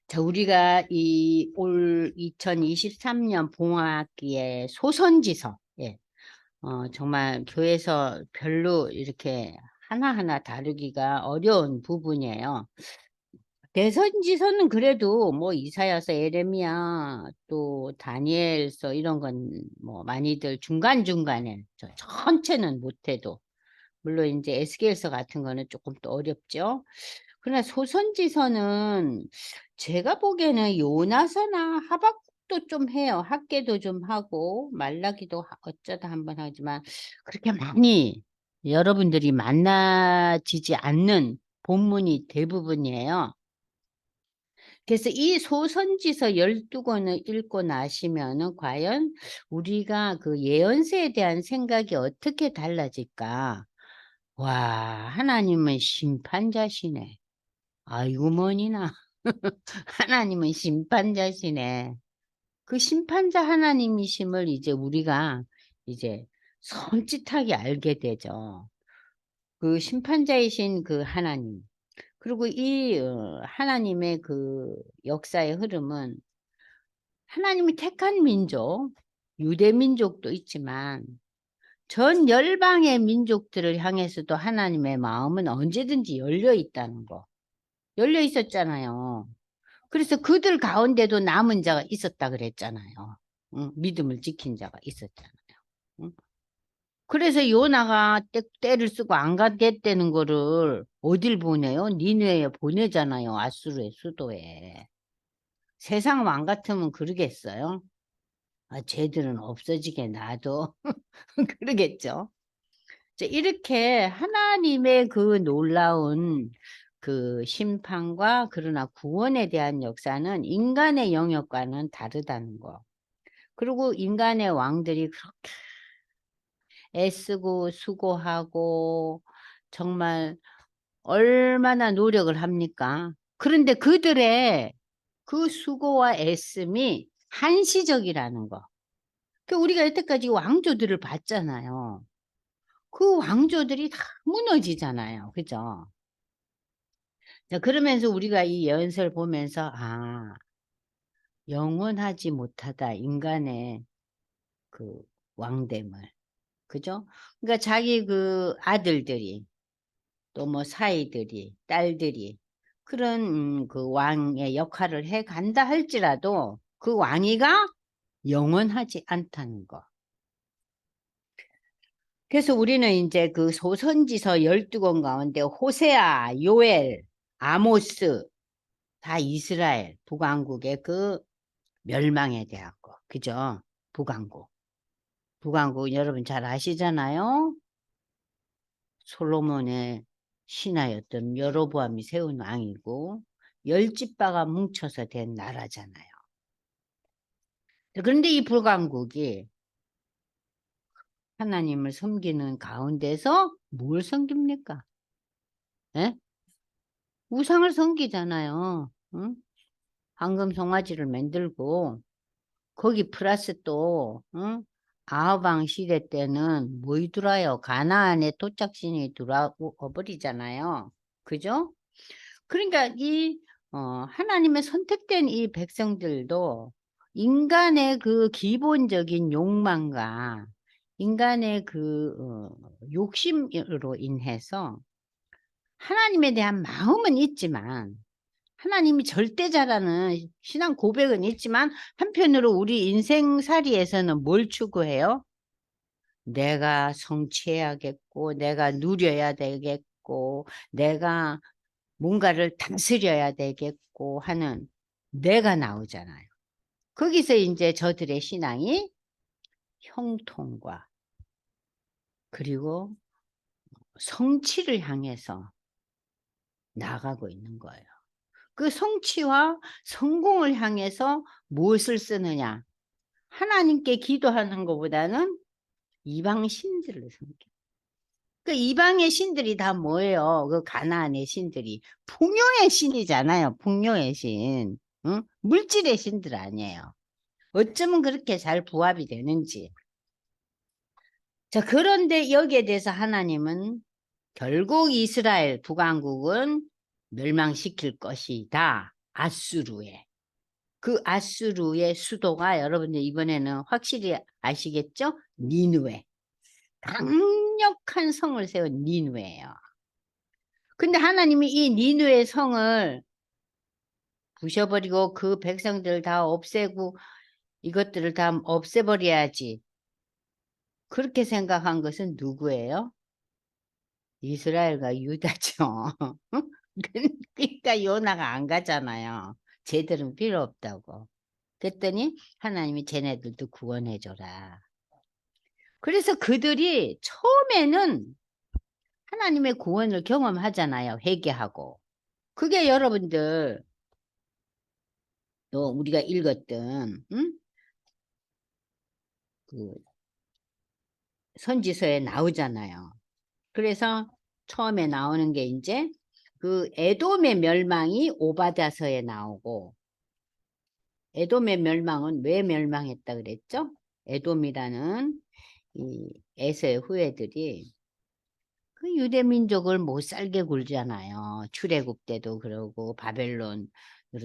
자, 우리가 이 올 2023년 봉학기에 소선지서, 예, 정말 교회에서 별로 이렇게 하나하나 다루기가 어려운 부분이에요. 대선지서는 그래도 뭐 이사야서, 에레미야, 또 다니엘서 이런 건 뭐 많이들 중간중간에 전체는 못해도 물론 이제 에스겔서 같은 거는 조금 또 어렵죠. 그러나 소선지서는 제가 보기에는 요나서나 하박국도 좀 해요. 학계도 좀 하고 말라기도 어쩌다 한번 하지만 그렇게 많이 여러분들이 만나지지 않는 본문이 대부분이에요. 그래서 이 소선지서 12권을 읽고 나시면은 과연 우리가 그 예언서에 대한 생각이 어떻게 달라질까? 와, 하나님은 심판자시네. 아이고, 머니나. 하나님은 심판자시네. 그 심판자 하나님이심을 이제 우리가 이제 섬찟하게 알게 되죠. 그 심판자이신 그 하나님. 그리고 이 하나님의 그 역사의 흐름은 하나님이 택한 민족, 유대 민족도 있지만 전 열방의 민족들을 향해서도 하나님의 마음은 언제든지 열려 있다는 거. 열려 있었잖아요. 그래서 그들 가운데도 남은 자가 있었다 그랬잖아요. 응? 믿음을 지킨 자가 있었잖아요. 응? 그래서 요나가 때를 쓰고 안 가겠다는 거를 어딜 보내요? 니느웨에 보내잖아요. 아수르의 수도에. 세상 왕 같으면 그러겠어요? 아, 쟤들은 없어지게 놔둬. 그러겠죠. 자, 이렇게 하나님의 그 놀라운 그 심판과 그러나 구원에 대한 역사는 인간의 영역과는 다르다는 거. 그리고 인간의 왕들이 그렇게 애쓰고 수고하고 정말 얼마나 노력을 합니까? 그런데 그들의 그 수고와 애씀이 한시적이라는 거. 그 우리가 여태까지 왕조들을 봤잖아요. 그 왕조들이 다 무너지잖아요. 그죠? 자, 그러면서 우리가 이 연설 보면서, 아, 영원하지 못하다, 인간의 그 왕됨을. 그죠? 그러니까 자기 그 아들들이, 또 뭐 사이들이, 딸들이, 그런 그 왕의 역할을 해 간다 할지라도 그 왕위가 영원하지 않다는 거. 그래서 우리는 이제 그 소선지서 12권 가운데 호세아, 요엘, 아모스, 다 이스라엘 북왕국의 그 멸망에 대한 거. 그죠? 북왕국. 북왕국 여러분 잘 아시잖아요. 솔로몬의 신하였던 여로보암이 세운 왕이고 열 지파가 뭉쳐서 된 나라잖아요. 그런데 이 북왕국이 하나님을 섬기는 가운데서 뭘 섬깁니까? 예? 우상을 섬기잖아요. 응? 황금 송아지를 만들고 거기 플러스 또 응? 아하방 시대 때는 뭐이더라요? 가나안의 토착신이 들어와 버리잖아요. 그죠? 그러니까 이 하나님의 선택된 이 백성들도 인간의 그 기본적인 욕망과 인간의 그 욕심으로 인해서 하나님에 대한 마음은 있지만 하나님이 절대자라는 신앙 고백은 있지만 한편으로 우리 인생살이에서는 뭘 추구해요? 내가 성취해야겠고 내가 누려야 되겠고 내가 뭔가를 다스려야 되겠고 하는 내가 나오잖아요. 거기서 이제 저들의 신앙이 형통과 그리고 성취를 향해서 나가고 있는 거예요. 그 성취와 성공을 향해서 무엇을 쓰느냐? 하나님께 기도하는 것보다는 이방 신들을 섬겨. 그 이방의 신들이 다 뭐예요? 그 가나안의 신들이 풍요의 신이잖아요. 풍요의 신. 응? 물질의 신들 아니에요. 어쩌면 그렇게 잘 부합이 되는지. 자, 그런데 여기에 대해서 하나님은 결국 이스라엘 북왕국은 멸망시킬 것이다. 아수르에. 그 아수르의 수도가 여러분들 이번에는 확실히 아시겠죠? 니느웨. 강력한 성을 세운 니느웨예요. 근데 하나님이 이 니느웨 성을 부셔버리고 그 백성들 다 없애고 이것들을 다 없애버려야지. 그렇게 생각한 것은 누구예요? 이스라엘과 유다죠. 그러니까 요나가 안 가잖아요. 쟤들은 필요 없다고. 그랬더니 하나님이 쟤네들도 구원해줘라. 그래서 그들이 처음에는 하나님의 구원을 경험하잖아요. 회개하고. 그게 여러분들 또 우리가 읽었던 그 선지서에 나오잖아요. 그래서 처음에 나오는 게 이제 그 에돔의 멸망이 오바댜서에 나오고, 에돔의 멸망은 왜 멸망했다 그랬죠? 에돔이라는 이 에서의 후예들이 그 유대 민족을 못 살게 굴잖아요. 출애굽 때도 그러고 바벨론으로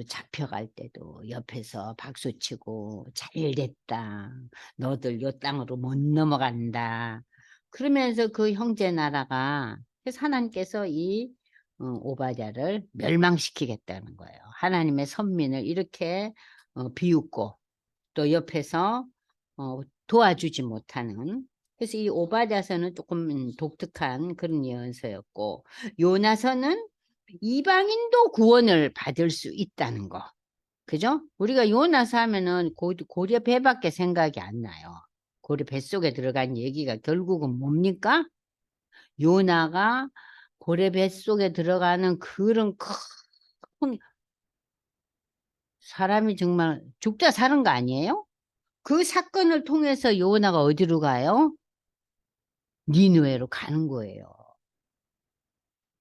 잡혀갈 때도 옆에서 박수치고 잘 됐다. 너들 요 땅으로 못 넘어간다. 그러면서 그 형제 나라가, 그래서 하나님께서 이 오바댜를 멸망시키겠다는 거예요. 하나님의 선민을 이렇게 비웃고 또 옆에서 도와주지 못하는. 그래서 이 오바댜서는 조금 독특한 그런 예언서였고, 요나서는 이방인도 구원을 받을 수 있다는 거. 그죠? 우리가 요나서 하면은 고려 배밖에 생각이 안 나요. 고려 뱃속에 들어간 얘기가 결국은 뭡니까? 요나가 고래 뱃속에 들어가는 그런 큰 사람이 정말 죽다 사는 거 아니에요? 그 사건을 통해서 요나가 어디로 가요? 니느웨로 가는 거예요.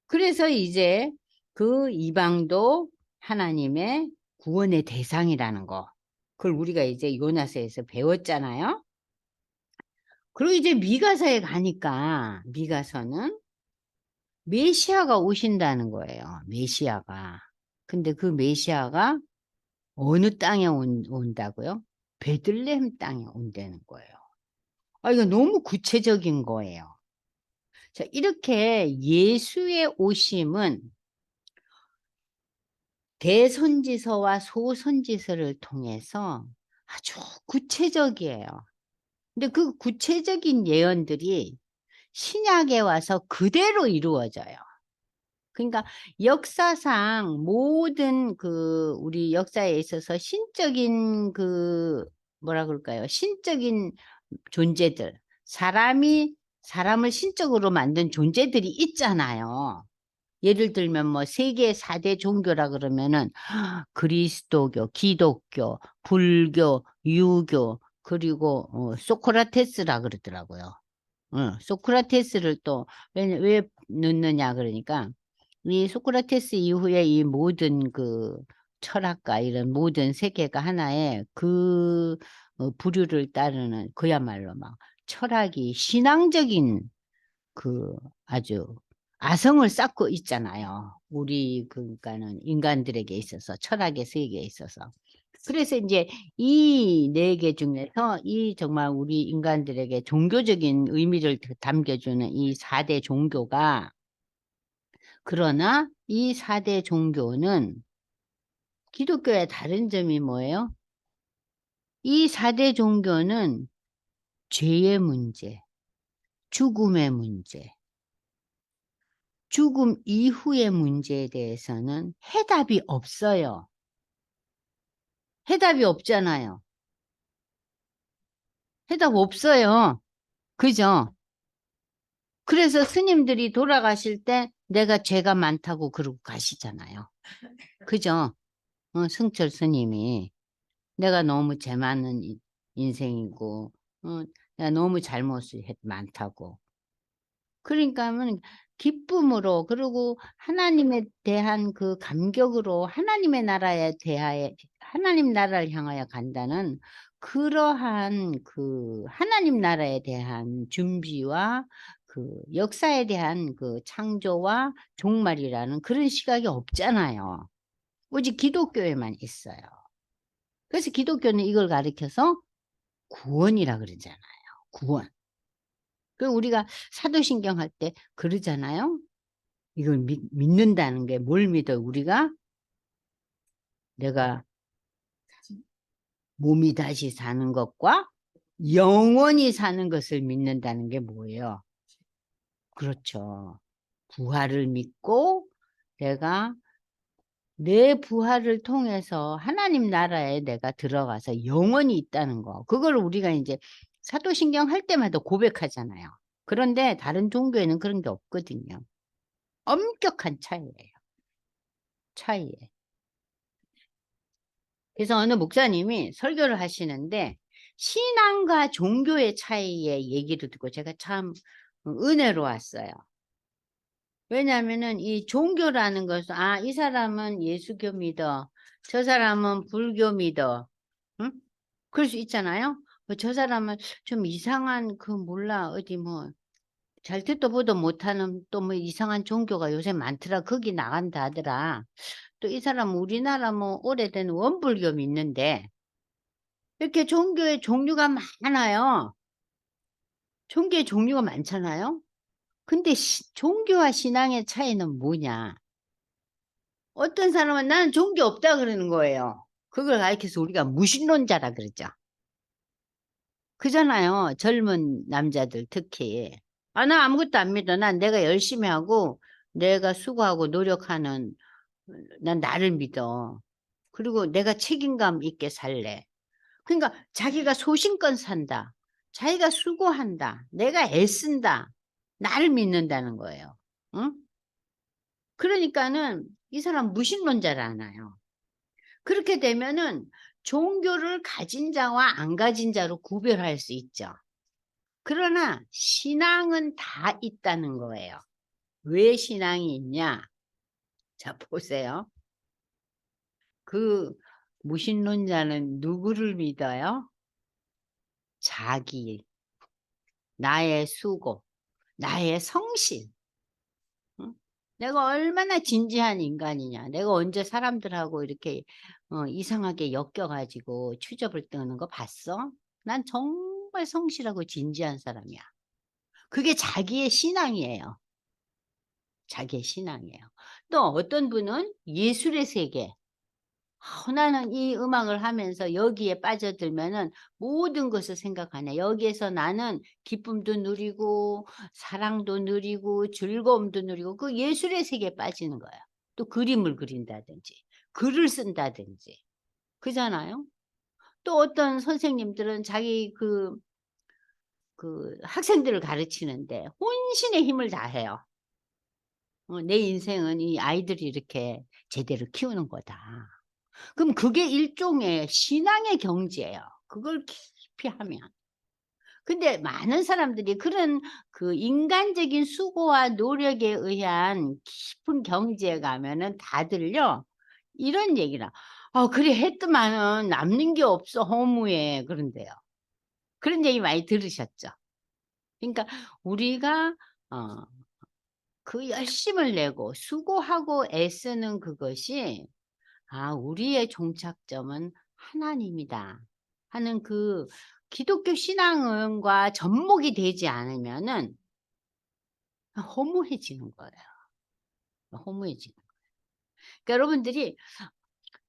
그래서 이제 그 이방도 하나님의 구원의 대상이라는 거. 그걸 우리가 이제 요나서에서 배웠잖아요. 그리고 이제 미가서에 가니까 미가서는 메시아가 오신다는 거예요. 메시아가. 근데 그 메시아가 어느 땅에 온다고요? 베들레헴 땅에 온다는 거예요. 아, 이거 너무 구체적인 거예요. 자, 이렇게 예수의 오심은 대선지서와 소선지서를 통해서 아주 구체적이에요. 근데 그 구체적인 예언들이 신약에 와서 그대로 이루어져요. 그러니까 역사상 모든 그 우리 역사에 있어서 신적인 그 뭐라 그럴까요? 신적인 존재들, 사람을 신적으로 만든 존재들이 있잖아요. 예를 들면 뭐 세계 4대 종교라 그러면은 그리스도교, 기독교, 불교, 유교, 그리고 소크라테스라 그러더라고요. 소크라테스를 또 왜 넣느냐 그러니까 이 소크라테스 이후에 이 모든 그 철학과 이런 모든 세계가 하나의 그 부류를 따르는 그야말로 막 철학이 신앙적인 그 아주 아성을 쌓고 있잖아요. 우리 그러니까는 인간들에게 있어서 철학의 세계에 있어서. 그래서 이제 이 네 개 중에서 이 정말 우리 인간들에게 종교적인 의미를 담겨주는 이 4대 종교가, 그러나 이 4대 종교는 기독교의 다른 점이 뭐예요? 이 4대 종교는 죄의 문제, 죽음의 문제, 죽음 이후의 문제에 대해서는 해답이 없어요. 해답이 없잖아요. 해답 없어요. 그죠? 그래서 스님들이 돌아가실 때 내가 죄가 많다고 그러고 가시잖아요. 그죠? 승철 스님이 내가 너무 죄 많은 인생이고, 내가 너무 잘못이 많다고. 그러니까는 기쁨으로, 그리고 하나님에 대한 그 감격으로 하나님의 나라에 대하여, 하나님 나라를 향하여 간다는 그러한 그 하나님 나라에 대한 준비와 그 역사에 대한 그 창조와 종말이라는 그런 시각이 없잖아요. 오직 기독교에만 있어요. 그래서 기독교는 이걸 가리켜서 구원이라 그러잖아요. 구원. 그 우리가 사도신경 할 때 그러잖아요. 이걸 믿는다는 게 뭘 믿어? 우리가 내가 몸이 다시 사는 것과 영원히 사는 것을 믿는다는 게 뭐예요? 그렇죠. 부활을 믿고 내가 내 부활을 통해서 하나님 나라에 내가 들어가서 영원히 있다는 거. 그걸 우리가 이제 사도신경 할 때마다 고백하잖아요. 그런데 다른 종교에는 그런 게 없거든요. 엄격한 차이예요. 차이에. 그래서 어느 목사님이 설교를 하시는데 신앙과 종교의 차이의 얘기를 듣고 제가 참 은혜로웠어요. 왜냐하면은 이 종교라는 것은 이 사람은 예수교 믿어. 저 사람은 불교 믿어. 응? 그럴 수 있잖아요. 저 사람은 좀 이상한 몰라 어디 뭐 잘 듣도 보도 못하는 또 뭐 이상한 종교가 요새 많더라. 거기 나간다 하더라. 또 이 사람 우리나라 뭐 오래된 원불교 믿는데 이렇게 종교의 종류가 많아요. 종교의 종류가 많잖아요. 근데 종교와 신앙의 차이는 뭐냐? 어떤 사람은 나는 종교 없다 그러는 거예요. 그걸 가리켜서 우리가 무신론자라 그러죠. 그잖아요. 젊은 남자들 특히. 나 아무것도 안 믿어. 난 내가 열심히 하고 내가 수고하고 노력하는 난 나를 믿어. 그리고 내가 책임감 있게 살래. 그러니까 자기가 소신껏 산다. 자기가 수고한다. 내가 애쓴다. 나를 믿는다는 거예요. 응? 그러니까는 이 사람 무신론자잖아요. 그렇게 되면은 종교를 가진 자와 안 가진 자로 구별할 수 있죠. 그러나 신앙은 다 있다는 거예요. 왜 신앙이 있냐? 자, 보세요. 그 무신론자는 누구를 믿어요? 자기, 나의 수고, 나의 성실. 응? 내가 얼마나 진지한 인간이냐. 내가 언제 사람들하고 이렇게 이상하게 엮여가지고 추접을 뜨는 거 봤어? 난 정말 성실하고 진지한 사람이야. 그게 자기의 신앙이에요. 자기의 신앙이에요. 또 어떤 분은 예술의 세계. 나는 이 음악을 하면서 여기에 빠져들면은 모든 것을 생각하네. 여기에서 나는 기쁨도 누리고 사랑도 누리고 즐거움도 누리고 그 예술의 세계에 빠지는 거야. 또 그림을 그린다든지 글을 쓴다든지 그잖아요. 또 어떤 선생님들은 자기 그 학생들을 가르치는데 혼신의 힘을 다해요. 내 인생은 이 아이들이 이렇게 제대로 키우는 거다. 그럼 그게 일종의 신앙의 경지예요. 그걸 깊이 하면. 근데 많은 사람들이 그런 그 인간적인 수고와 노력에 의한 깊은 경지에 가면은 다들요, 이런 얘기라. 그래, 했더만은 남는 게 없어, 허무해. 그런데요. 그런 얘기 많이 들으셨죠? 그러니까 우리가, 어, 그 열심을 내고 수고하고 애쓰는 그것이 우리의 종착점은 하나님이다 하는 그 기독교 신앙과 접목이 되지 않으면은 허무해지는 거예요. 허무해지는 거예요. 그러니까 여러분들이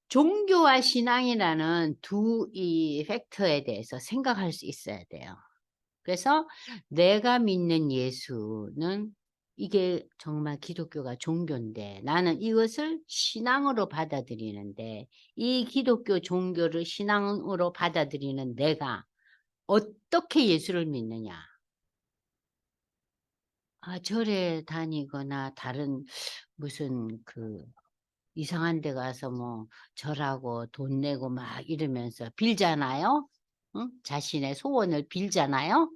종교와 신앙이라는 두 이 팩터에 대해서 생각할 수 있어야 돼요. 그래서 내가 믿는 예수는 이게 정말 기독교가 종교인데 나는 이것을 신앙으로 받아들이는데 이 기독교 종교를 신앙으로 받아들이는 내가 어떻게 예수를 믿느냐? 절에 다니거나 다른 무슨 이상한 데 가서 뭐 절하고 돈 내고 막 이러면서 빌잖아요. 응? 자신의 소원을 빌잖아요.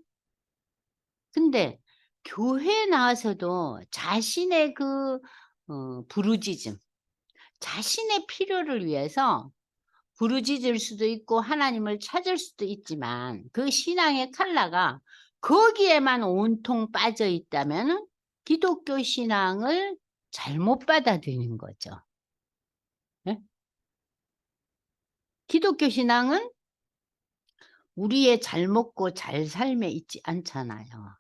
근데 교회에 나와서도 자신의 부르짖음, 자신의 필요를 위해서 부르짖을 수도 있고 하나님을 찾을 수도 있지만 그 신앙의 칼라가 거기에만 온통 빠져 있다면은 기독교 신앙을 잘못 받아들이는 거죠. 예? 기독교 신앙은 우리의 잘 먹고 잘 삶에 있지 않잖아요.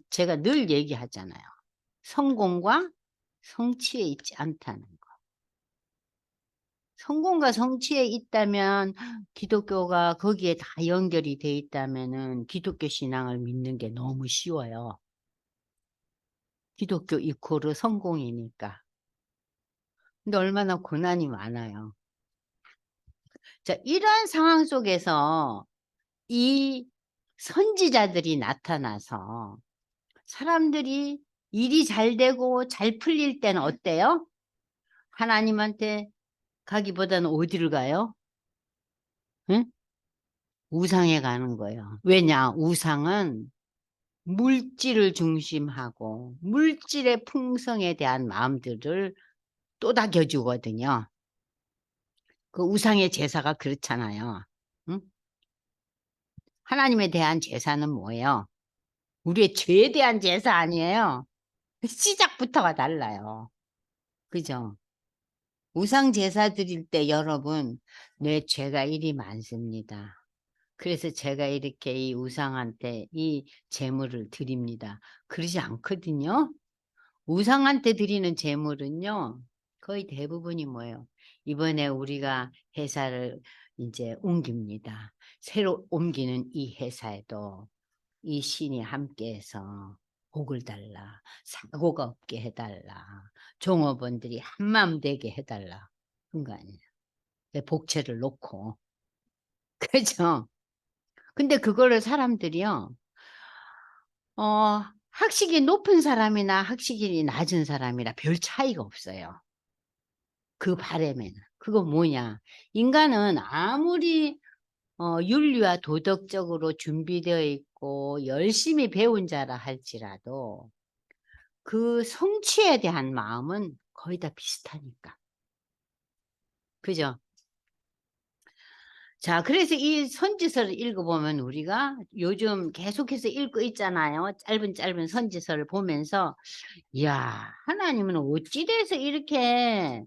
제가 늘 얘기하잖아요. 성공과 성취에 있지 않다는 거. 성공과 성취에 있다면 기독교가 거기에 다 연결이 돼 있다면은 기독교 신앙을 믿는 게 너무 쉬워요. 기독교 이코르 성공이니까. 근데 얼마나 고난이 많아요. 자, 이러한 상황 속에서 이 선지자들이 나타나서 사람들이 일이 잘 되고 잘 풀릴 때는 어때요? 하나님한테 가기보다는 어디를 가요? 응? 우상에 가는 거예요. 왜냐? 우상은 물질을 중심하고 물질의 풍성에 대한 마음들을 또다겨주거든요. 그 우상의 제사가 그렇잖아요. 응? 하나님에 대한 제사는 뭐예요? 우리의 죄에 대한 제사 아니에요. 시작부터가 달라요. 그죠? 우상 제사 드릴 때 여러분, 내 죄가 이리 많습니다. 그래서 제가 이렇게 이 우상한테 이 제물을 드립니다. 그러지 않거든요. 우상한테 드리는 제물은요, 거의 대부분이 뭐예요? 이번에 우리가 회사를 이제 옮깁니다. 새로 옮기는 이 회사에도 이 신이 함께해서 복을 달라. 사고가 없게 해달라. 종업원들이 한마음 되게 해달라. 그런 거 아니에요. 내 복채를 놓고. 그죠? 근데 그거를 사람들이요, 학식이 높은 사람이나 학식이 낮은 사람이나 별 차이가 없어요. 그 바람에는. 그거 뭐냐. 인간은 아무리 윤리와 도덕적으로 준비되어 있고 열심히 배운 자라 할지라도 그 성취에 대한 마음은 거의 다 비슷하니까. 그죠? 자, 그래서 이 선지서를 읽어보면 우리가 요즘 계속해서 읽고 있잖아요. 짧은 선지서를 보면서, 이야, 하나님은 어찌돼서 이렇게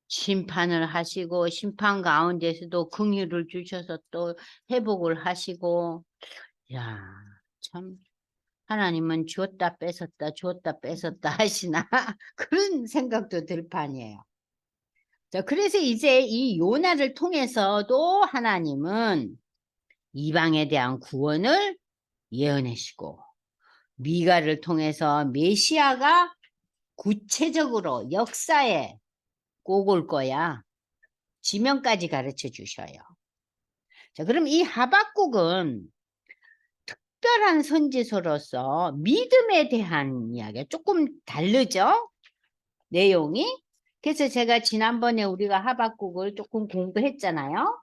심판을 하시고, 심판 가운데서도 긍휼을 주셔서 또 회복을 하시고, 야, 참, 하나님은 주었다 뺏었다 하시나? 그런 생각도 들 판이에요. 자, 그래서 이제 이 요나를 통해서도 하나님은 이방에 대한 구원을 예언하시고, 미가를 통해서 메시아가 구체적으로 역사에 꼭 올 거야. 지명까지 가르쳐 주셔요. 자, 그럼 이 하박국은 특별한 선지서로서 믿음에 대한 이야기가 조금 다르죠? 내용이. 그래서 제가 지난번에 우리가 하박국을 조금 공부했잖아요.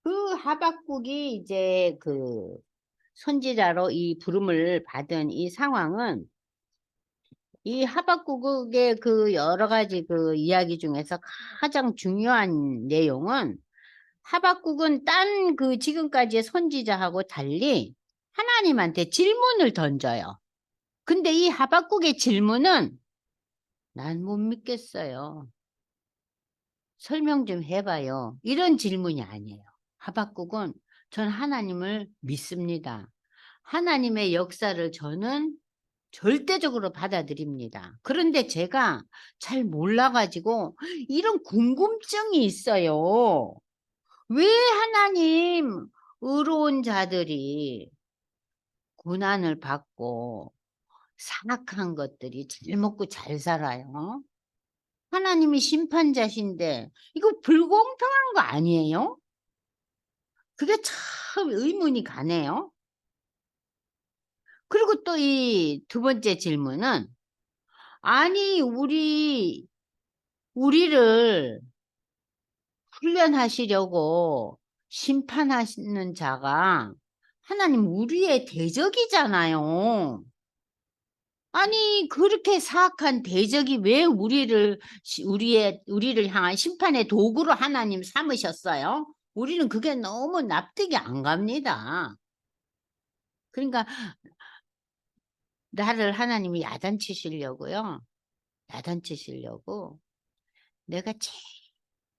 그 하박국이 이제 그 선지자로 이 부름을 받은 이 상황은 이 하박국의 그 여러 가지 그 이야기 중에서 가장 중요한 내용은 하박국은 딴 그 지금까지의 선지자하고 달리 하나님한테 질문을 던져요. 근데 이 하박국의 질문은 난 못 믿겠어요. 설명 좀 해봐요. 이런 질문이 아니에요. 하박국은 전 하나님을 믿습니다. 하나님의 역사를 저는 절대적으로 받아들입니다. 그런데 제가 잘 몰라가지고 이런 궁금증이 있어요. 왜 하나님 의로운 자들이 고난을 받고 사악한 것들이 잘 먹고 잘 살아요? 하나님이 심판자신데 이거 불공평한 거 아니에요? 그게 참 의문이 가네요. 그리고 또 이 두 번째 질문은 아니 우리를 훈련하시려고 심판하시는 자가 하나님 우리의 대적이잖아요. 아니 그렇게 사악한 대적이 왜 우리를 향한 심판의 도구로 하나님 삼으셨어요? 우리는 그게 너무 납득이 안 갑니다. 그러니까 나를 하나님이 야단치시려고요. 야단치시려고 내가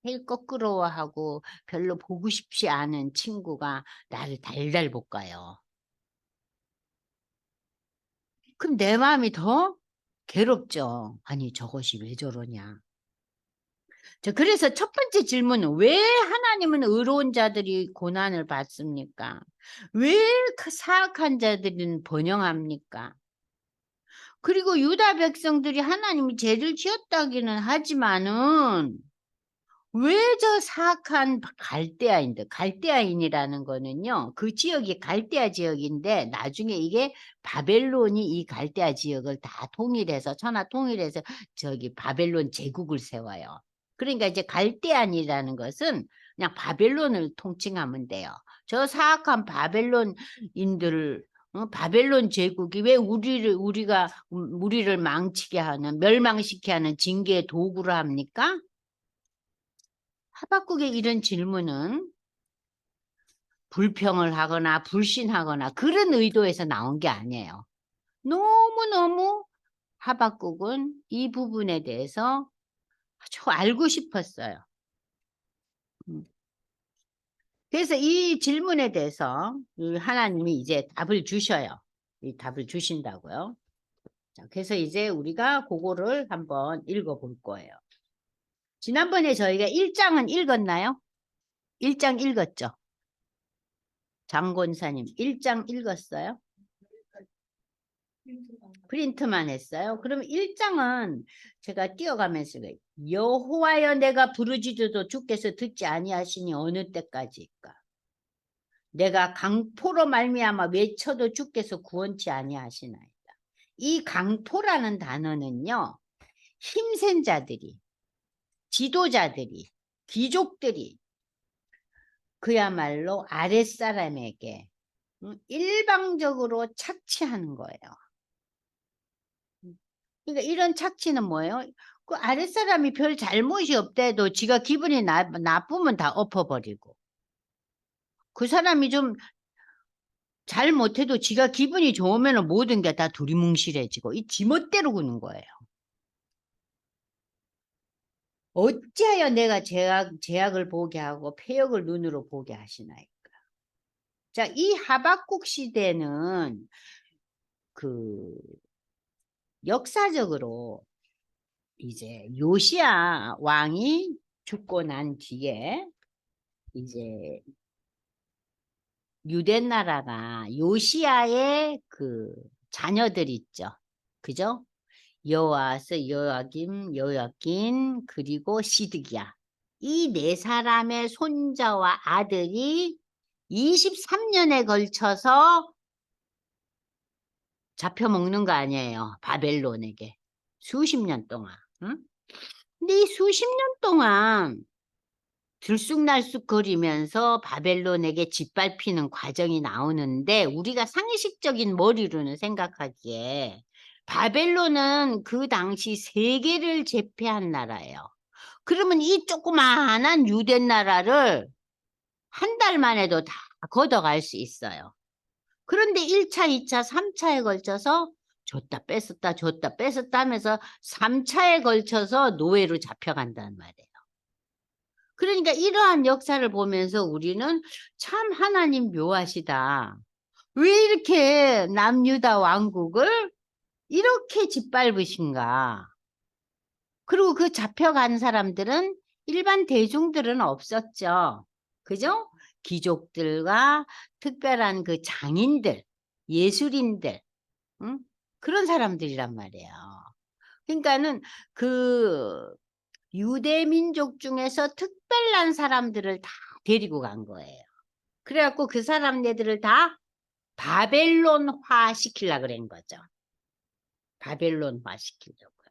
제일 껄끄러워하고 별로 보고 싶지 않은 친구가 나를 달달 볶아요. 그럼 내 마음이 더 괴롭죠. 아니 저것이 왜 저러냐. 그래서 첫 번째 질문은 왜 하나님은 의로운 자들이 고난을 받습니까? 왜 사악한 자들은 번영합니까? 그리고 유다 백성들이 하나님이 죄를 지었다기는 하지만은 왜 저 사악한 갈대아인이라는 거는요, 그 지역이 갈대아 지역인데 나중에 이게 바벨론이 이 갈대아 지역을 다 통일해서 천하 통일해서 저기 바벨론 제국을 세워요. 그러니까 이제 갈대안이라는 것은 그냥 바벨론을 통칭하면 돼요. 저 사악한 바벨론인들을 바벨론 제국이 왜 우리를 망치게 하는 멸망시키게 하는 징계의 도구를 합니까? 하박국의 이런 질문은 불평을 하거나 불신하거나 그런 의도에서 나온 게 아니에요. 너무너무 하박국은 이 부분에 대해서 아주 알고 싶었어요. 그래서 이 질문에 대해서 하나님이 이제 답을 주셔요. 이 답을 주신다고요. 자, 그래서 이제 우리가 그거를 한번 읽어볼 거예요. 지난번에 저희가 1장은 읽었나요? 1장 읽었죠? 장권사님 1장 읽었어요? 프린트만 했어요. 그럼 1장은 제가 띄어가면서 여호와여 내가 부르짖어도 주께서 듣지 아니하시니 어느 때까지일까? 내가 강포로 말미암아 외쳐도 주께서 구원치 아니하시나이다. 이 강포라는 단어는요. 힘센 자들이, 지도자들이, 귀족들이 그야말로 아랫사람에게 일방적으로 착취하는 거예요. 그러니까 이런 착취는 뭐예요? 그 아랫사람이 별 잘못이 없대도 지가 기분이 나쁘면 다 엎어버리고 그 사람이 좀 잘못해도 지가 기분이 좋으면 모든 게 다 두리뭉실해지고 이 지멋대로 구는 거예요. 어찌하여 내가 죄악을 보게 하고 패역을 눈으로 보게 하시나이까. 자, 이 하박국 시대는 그 역사적으로 이제 요시야 왕이 죽고 난 뒤에 이제 유대 나라가 요시야의 그 자녀들 있죠. 그죠? 여호아스, 여호야긴, 그리고 시드기야. 이 네 사람의 손자와 아들이 23년에 걸쳐서 잡혀먹는 거 아니에요. 바벨론에게. 수십 년 동안. 응? 근데 이 수십 년 동안 들쑥날쑥거리면서 바벨론에게 짓밟히는 과정이 나오는데 우리가 상식적인 머리로는 생각하기에 바벨론은 그 당시 세계를 제패한 나라예요. 그러면 이 조그마한 유대 나라를 한 달 만에도 다 걷어갈 수 있어요. 그런데 1차, 2차, 3차에 걸쳐서 줬다 뺐었다 하면서 3차에 걸쳐서 노예로 잡혀간단 말이에요. 그러니까 이러한 역사를 보면서 우리는 참 하나님 묘하시다. 왜 이렇게 남유다 왕국을 이렇게 짓밟으신가? 그리고 그 잡혀간 사람들은 일반 대중들은 없었죠. 그죠? 귀족들과 특별한 그 장인들, 예술인들, 응? 그런 사람들이란 말이에요. 그러니까는 그 유대 민족 중에서 특별한 사람들을 다 데리고 간 거예요. 그래갖고 그 사람네들을 다 바벨론화 시키려고 그런 거죠. 바벨론화 시키려고요.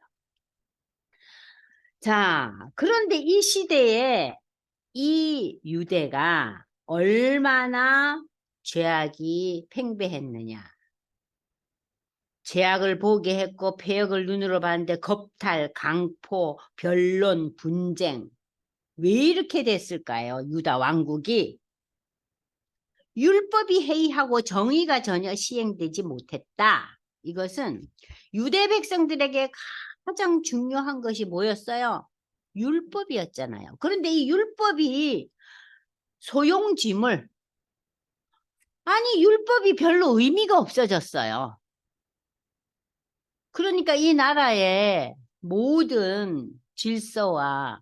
자, 그런데 이 시대에 이 유대가 얼마나 죄악이 팽배했느냐. 죄악을 보게 했고 패역을 눈으로 봤는데 겁탈, 강포, 변론, 분쟁. 왜 이렇게 됐을까요? 유다 왕국이. 율법이 해이하고 정의가 전혀 시행되지 못했다. 이것은 유대 백성들에게 가장 중요한 것이 뭐였어요? 율법이었잖아요. 그런데 이 율법이 소용짐을, 아니 율법이 별로 의미가 없어졌어요. 그러니까 이 나라의 모든 질서와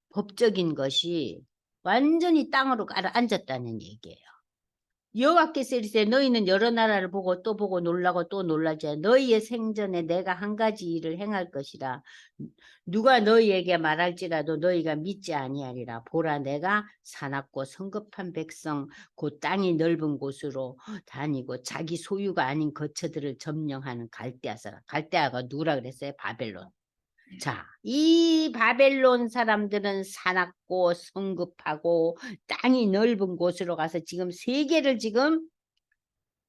법적인 것이 완전히 땅으로 가라앉았다는 얘기예요. 여호와께서 이르시되 너희는 여러 나라를 보고 또 보고 놀라고 또 놀라지. 너희의 생전에 내가 한 가지 일을 행할 것이라. 누가 너희에게 말할지라도 너희가 믿지 아니하리라. 보라, 내가 사납고 성급한 백성 곧 땅이 넓은 곳으로 다니고 자기 소유가 아닌 거처들을 점령하는 갈대아 사람. 갈대아가 누구라 그랬어요? 바벨론. 자, 이 바벨론 사람들은 사납고 성급하고 땅이 넓은 곳으로 가서 지금 세계를 지금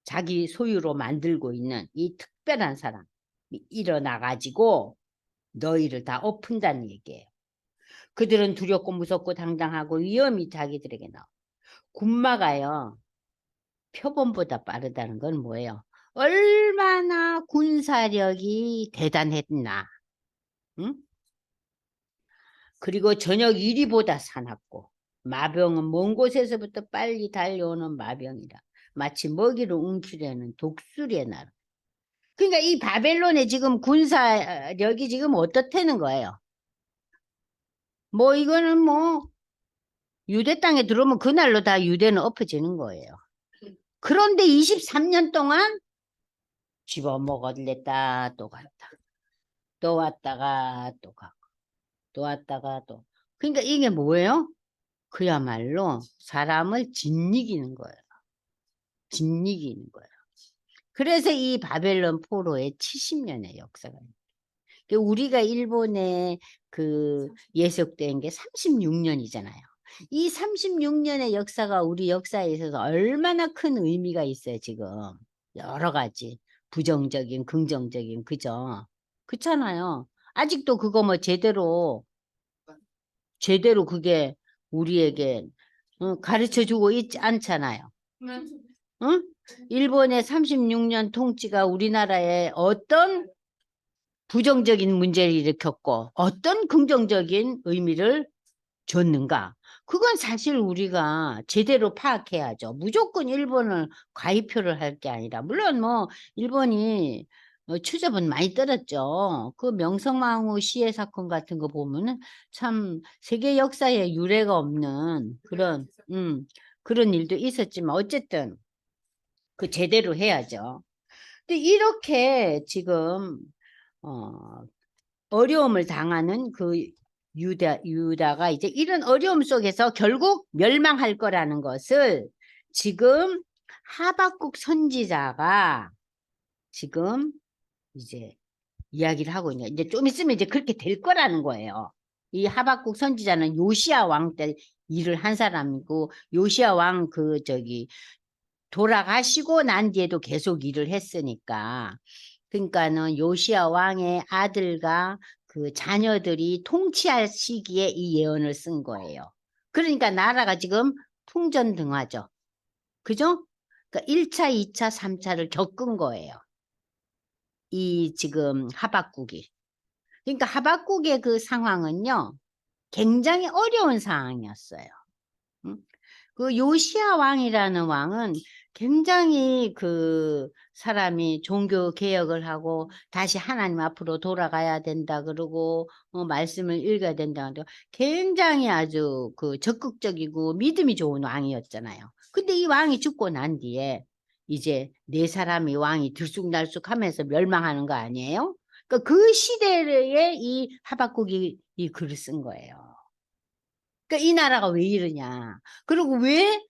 자기 소유로 만들고 있는 이 특별한 사람이 일어나가지고 너희를 다 엎은다는 얘기예요. 그들은 두렵고 무섭고 당당하고 위험이 자기들에게 나와. 군마가요, 표범보다 빠르다는 건 뭐예요? 얼마나 군사력이 대단했나. 응? 그리고 저녁 이리보다 사납고 마병은 먼 곳에서부터 빨리 달려오는 마병이라. 마치 먹이를 움키려는 독수리의 나라. 그러니까 이 바벨론의 지금 군사력이 지금 어떻다는 거예요. 뭐 이거는 뭐 유대 땅에 들어오면 그날로 다 유대는 엎어지는 거예요. 그런데 23년 동안 집어먹었랬다 또 갔다. 또 왔다가 또 가고 또 왔다가 또. 그러니까 이게 뭐예요? 그야말로 사람을 짓이기는 거예요. 짓이기는 거예요. 그래서 이 바벨론 포로의 70년의 역사가 있어요. 우리가 일본에 그 예속된 게 36년이잖아요. 이 36년의 역사가 우리 역사에 있어서 얼마나 큰 의미가 있어요, 지금. 여러 가지. 부정적인, 긍정적인, 그죠? 그렇잖아요. 아직도 그거 뭐 제대로 그게 우리에게 가르쳐 주고 있지 않잖아요. 응? 일본의 36년 통치가 우리나라에 어떤 부정적인 문제를 일으켰고 어떤 긍정적인 의미를 줬는가? 그건 사실 우리가 제대로 파악해야죠. 무조건 일본을 과이표를 할 게 아니라, 물론 뭐 일본이 추접은 많이 떨었죠. 그 명성황후 시해 사건 같은 거 보면은 참 세계 역사에 유례가 없는 그런 일도 있었지만 어쨌든 그 제대로 해야죠. 근데 이렇게 지금 어, 어려움을 당하는 그 유다가 이제 이런 어려움 속에서 결국 멸망할 거라는 것을 지금 하박국 선지자가 지금 이제 이야기를 하고 있냐. 이제 좀 있으면 이제 그렇게 될 거라는 거예요. 이 하박국 선지자는 요시야 왕 때 일을 한 사람이고, 요시야 왕 돌아가시고 난 뒤에도 계속 일을 했으니까. 그러니까는 요시야 왕의 아들과 그 자녀들이 통치할 시기에 이 예언을 쓴 거예요. 그러니까 나라가 지금 풍전등화죠. 그죠? 그러니까 1차, 2차, 3차를 겪은 거예요. 이 지금 하박국이. 그러니까 하박국의 그 상황은요, 굉장히 어려운 상황이었어요. 응? 그 요시야 왕이라는 왕은 굉장히 그 사람이 종교 개혁을 하고 다시 하나님 앞으로 돌아가야 된다 그러고 말씀을 읽어야 된다 그러고 굉장히 아주 그 적극적이고 믿음이 좋은 왕이었잖아요. 근데 이 왕이 죽고 난 뒤에 이제 네 사람이 왕이 들쑥날쑥하면서 멸망하는 거 아니에요? 그러니까 그 시대에 이 하박국이 이 글을 쓴 거예요. 그러니까 이 나라가 왜 이러냐. 그리고 왜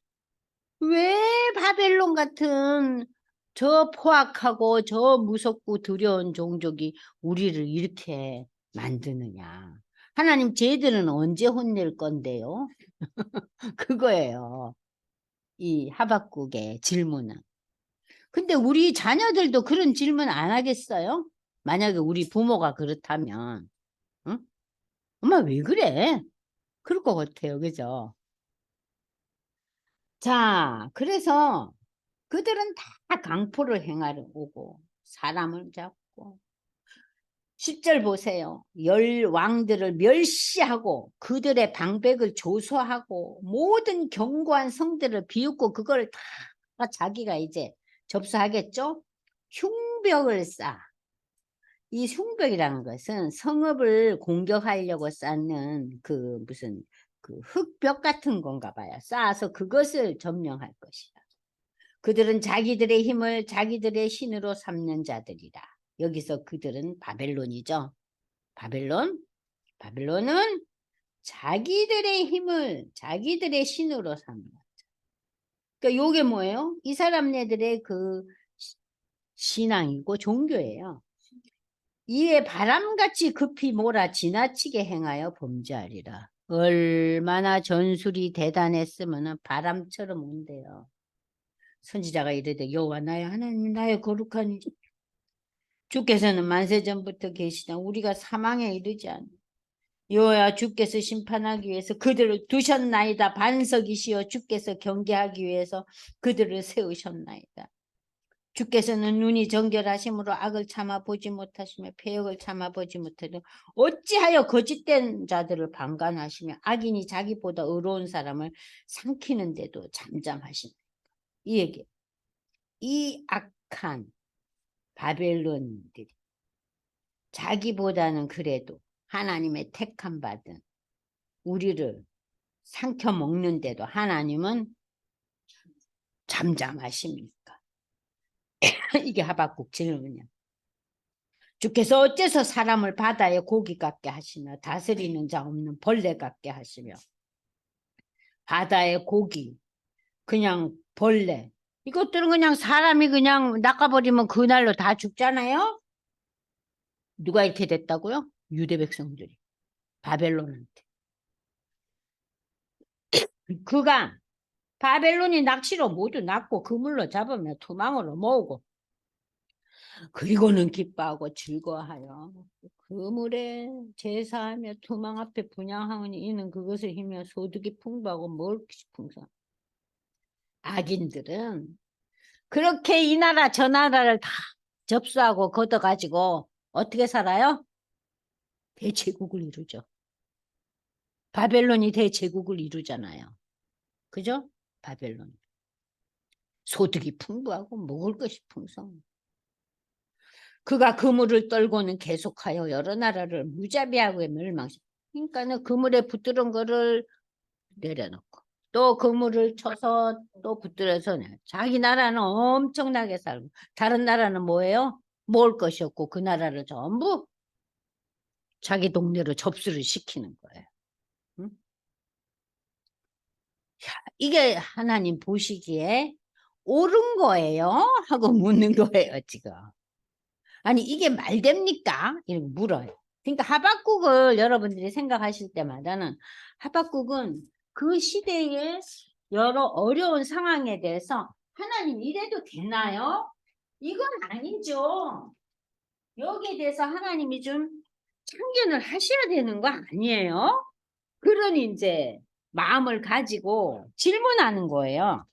바벨론 같은 저 포악하고 저 무섭고 두려운 종족이 우리를 이렇게 만드느냐. 하나님 쟤들은 언제 혼낼 건데요? 그거예요. 이 하박국의 질문은. 근데 우리 자녀들도 그런 질문 안 하겠어요? 만약에 우리 부모가 그렇다면. 응? 엄마 왜 그래? 그럴 것 같아요. 그죠? 자, 그래서 그들은 다 강포를 행하러 오고 사람을 잡고 10절 보세요. 열 왕들을 멸시하고 그들의 방백을 조소하고 모든 견고한 성들을 비웃고 그걸 다 자기가 이제 접수하겠죠. 흉벽을 쌓아. 이 흉벽이라는 것은 성읍을 공격하려고 쌓는 그 무슨 그 흙벽 같은 건가 봐요. 쌓아서 그것을 점령할 것이다. 그들은 자기들의 힘을 자기들의 신으로 삼는 자들이라. 여기서 그들은 바벨론이죠. 바벨론은 자기들의 힘을 자기들의 신으로 삼는 거죠. 그러니까 요게 뭐예요? 이 사람네들의 그 신앙이고 종교예요. 이에 바람같이 급히 몰아 지나치게 행하여 범죄하리라. 얼마나 전술이 대단했으면 바람처럼 온대요. 선지자가 이르되 여호와 나의 하나님 나의 거룩한 주께서는 만세전부터 계시다. 우리가 사망에 이르지 않아. 여호와 주께서 심판하기 위해서 그들을 두셨나이다. 반석이시여 주께서 경계하기 위해서 그들을 세우셨나이다. 주께서는 눈이 정결하심으로 악을 참아 보지 못하시며 패역을 참아 보지 못하려 어찌하여 거짓된 자들을 방관하시며 악인이 자기보다 의로운 사람을 삼키는데도 잠잠하십니까? 이 얘기. 이 악한 바벨론들이 자기보다는 그래도 하나님의 택함 받은 우리를 삼켜 먹는데도 하나님은 잠잠하십니까? 이게 하박국 질문이야. 주께서 어째서 사람을 바다의 고기 같게 하시며 다스리는 자 없는 벌레 같게 하시며 바다의 고기 그냥 벌레 이것들은 그냥 사람이 그냥 낚아버리면 그날로 다 죽잖아요. 누가 이렇게 됐다고요? 유대 백성들이 바벨론한테. 그가 바벨론이 낚시로 모두 낚고 그물로 잡으며 투망으로 모으고 그리고는 기뻐하고 즐거워하여 그물에 제사하며 투망 앞에 분향하오니 이는 그것을 힘며 소득이 풍부하고 먹을 것이 풍성. 악인들은 그렇게 이 나라 저 나라를 다 접수하고 걷어가지고 어떻게 살아요? 대제국을 이루죠. 바벨론이 대제국을 이루잖아요. 그죠? 바벨론. 소득이 풍부하고 먹을 것이 풍성. 그가 그물을 떨고는 계속하여 여러 나라를 무자비하게 멸망시. 그러니까는 그물에 붙들은 거를 내려놓고 또 그물을 쳐서 또 붙들어서 자기 나라는 엄청나게 살고 다른 나라는 뭐예요? 먹을 것이 없고 그 나라를 전부 자기 동네로 접수를 시키는 거예요. 응? 이게 하나님 보시기에 옳은 거예요? 하고 묻는 거예요, 지금. 아니, 이게 말됩니까? 이렇게 물어요. 그러니까 하박국을 여러분들이 생각하실 때마다는 하박국은 그 시대의 여러 어려운 상황에 대해서 하나님 이래도 되나요? 이건 아니죠. 여기에 대해서 하나님이 좀 참견을 하셔야 되는 거 아니에요? 그런 이제 마음을 가지고 질문하는 거예요.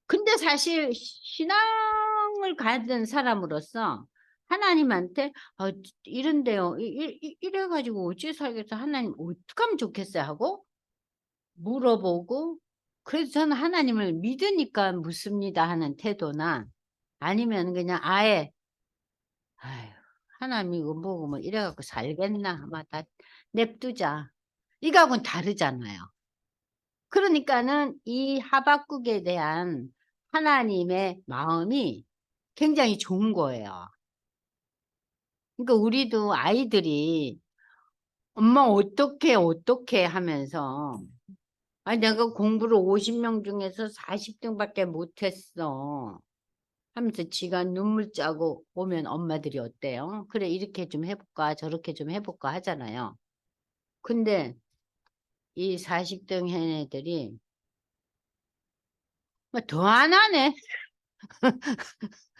근데 사실 신앙을 가진 사람으로서 하나님한테 이런데요. 이래가지고 어찌 살겠어? 하나님 어떻게 하면 좋겠어요? 하고 물어보고 그래서 저는 하나님을 믿으니까 묻습니다 하는 태도나 아니면 그냥 아예 아휴, 하나님 이거 뭐고 뭐 이래갖고 살겠나? 아마 다 냅두자. 이거하고는 다르잖아요. 그러니까는 이 하박국에 대한 하나님의 마음이 굉장히 좋은 거예요. 그러니까 우리도 아이들이 엄마 어떻게 하면서 아니 내가 공부를 50명 중에서 40등밖에 못했어 하면서 지가 눈물 짜고 오면 엄마들이 어때요? 그래 이렇게 좀 해볼까 저렇게 좀 해볼까 하잖아요. 근데 이 40등 한 애들이 뭐 더 안 하네.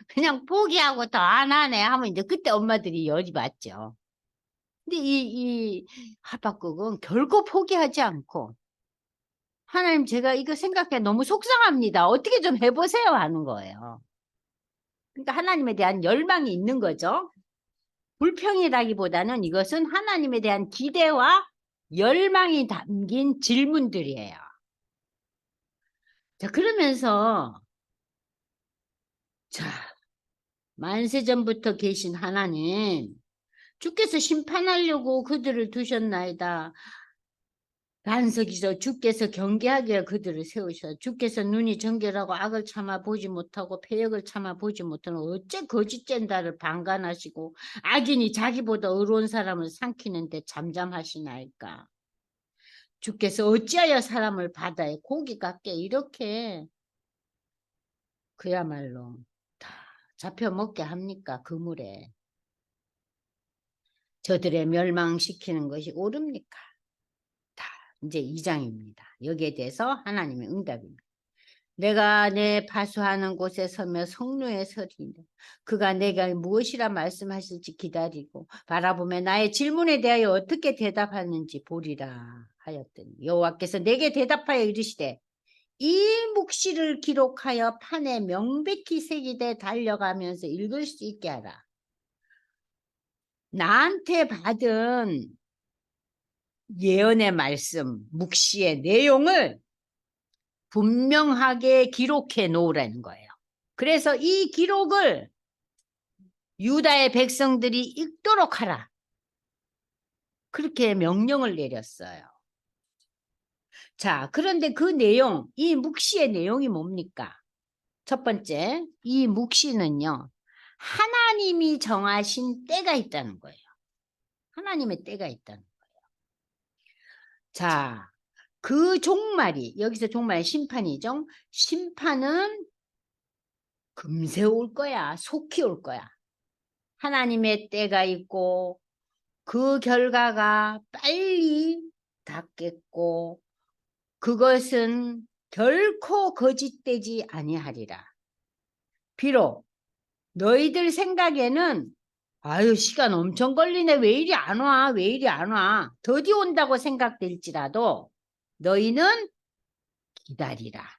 그냥 포기하고 더 안 하네 하면 이제 그때 엄마들이 열이 받죠. 근데 이 하박국은 결코 포기하지 않고 하나님 제가 이거 생각해 너무 속상합니다. 어떻게 좀 해보세요 하는 거예요. 그러니까 하나님에 대한 열망이 있는 거죠. 불평이라기보다는 이것은 하나님에 대한 기대와 열망이 담긴 질문들이에요. 자, 그러면서 자, 만세전부터 계신 하나님, 주께서 심판하려고 그들을 두셨나이다. 반석이죠. 주께서 경계하게 그들을 세우셔. 주께서 눈이 정결하고 악을 참아 보지 못하고 패역을 참아 보지 못하는 어째 거짓된다를 방관하시고 악인이 자기보다 의로운 사람을 삼키는데 잠잠하시나이까. 주께서 어찌하여 사람을 바다에 고기 같게 이렇게 그야말로 다 잡혀 먹게 합니까? 그물에. 저들의 멸망시키는 것이 옳습니까? 다 이제 2장입니다. 여기에 대해서 하나님의 응답입니다. 내가 내 파수하는 곳에 서며 성루에 서리니 그가 내가 무엇이라 말씀하실지 기다리고 바라보며 나의 질문에 대하여 어떻게 대답하는지 보리라 하였더니 여호와께서 내게 대답하여 이르시되 이 묵시를 기록하여 판에 명백히 새기되 달려가면서 읽을 수 있게 하라. 나한테 받은 예언의 말씀, 묵시의 내용을 분명하게 기록해 놓으라는 거예요. 그래서 이 기록을 유다의 백성들이 읽도록 하라. 그렇게 명령을 내렸어요. 자, 그런데 그 내용, 이 묵시의 내용이 뭡니까? 첫 번째, 이 묵시는요, 하나님이 정하신 때가 있다는 거예요. 하나님의 때가 있다는 거예요. 자, 그 종말이, 여기서 종말 심판이죠. 심판은 금세 올 거야. 속히 올 거야. 하나님의 때가 있고 그 결과가 빨리 닿겠고 그것은 결코 거짓되지 아니하리라. 비록 너희들 생각에는 아유 시간 엄청 걸리네. 왜 이리 안 와? 왜 이리 안 와? 더디 온다고 생각될지라도 너희는 기다리라.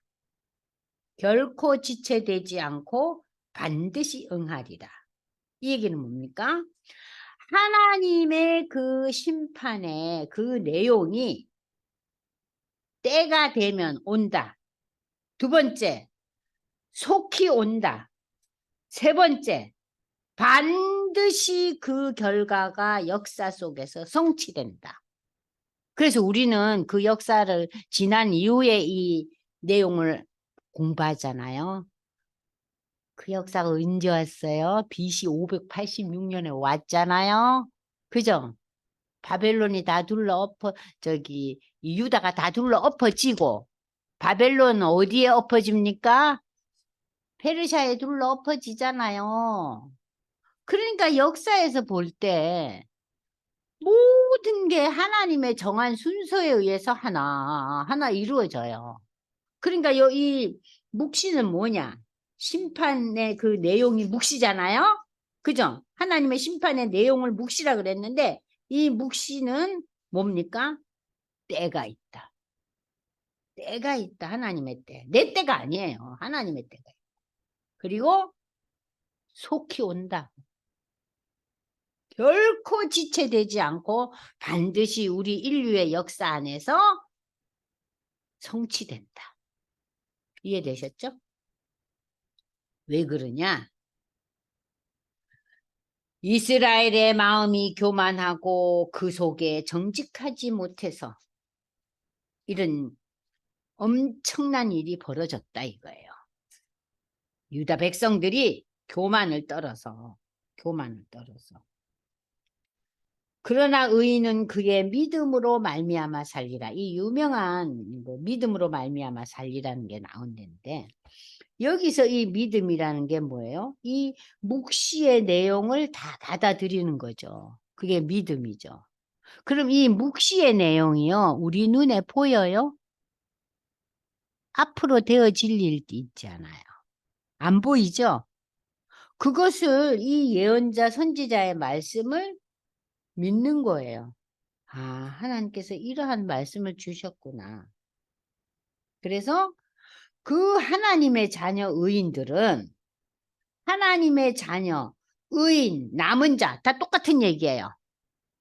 결코 지체되지 않고 반드시 응하리라. 이 얘기는 뭡니까? 하나님의 그 심판의 그 내용이 때가 되면 온다. 두 번째, 속히 온다. 세 번째, 반드시 그 결과가 역사 속에서 성취된다. 그래서 우리는 그 역사를 지난 이후에 이 내용을 공부하잖아요. 그 역사가 언제 왔어요? BC 586년에 왔잖아요. 그죠? 바벨론이 다 둘러 엎어 이 유다가 다 둘러 엎어지고 바벨론은 어디에 엎어집니까? 페르시아에 둘러 엎어지잖아요. 그러니까 역사에서 볼 때 모든 게 하나님의 정한 순서에 의해서 하나하나 이루어져요. 그러니까 이 묵시는 뭐냐? 심판의 그 내용이 묵시잖아요. 그죠? 하나님의 심판의 내용을 묵시라 그랬는데 이 묵시는 뭡니까? 때가 있다. 때가 있다. 하나님의 때. 내 때가 아니에요. 하나님의 때가 있다. 그리고 속히 온다. 결코 지체되지 않고 반드시 우리 인류의 역사 안에서 성취된다. 이해되셨죠? 왜 그러냐? 이스라엘의 마음이 교만하고 그 속에 정직하지 못해서 이런 엄청난 일이 벌어졌다 이거예요. 유다 백성들이 교만을 떨어서 그러나 의인은 그의 믿음으로 말미암아 살리라. 이 유명한 믿음으로 말미암아 살리라는 게 나온다는데 여기서 이 믿음이라는 게 뭐예요? 이 묵시의 내용을 다 받아들이는 거죠. 그게 믿음이죠. 그럼 이 묵시의 내용이요. 우리 눈에 보여요? 앞으로 되어질 일도 있잖아요. 안 보이죠? 그것을 이 예언자 선지자의 말씀을 믿는 거예요. 아, 하나님께서 이러한 말씀을 주셨구나. 그래서 그 하나님의 자녀 의인들은 하나님의 자녀 의인, 남은 자, 다 똑같은 얘기예요.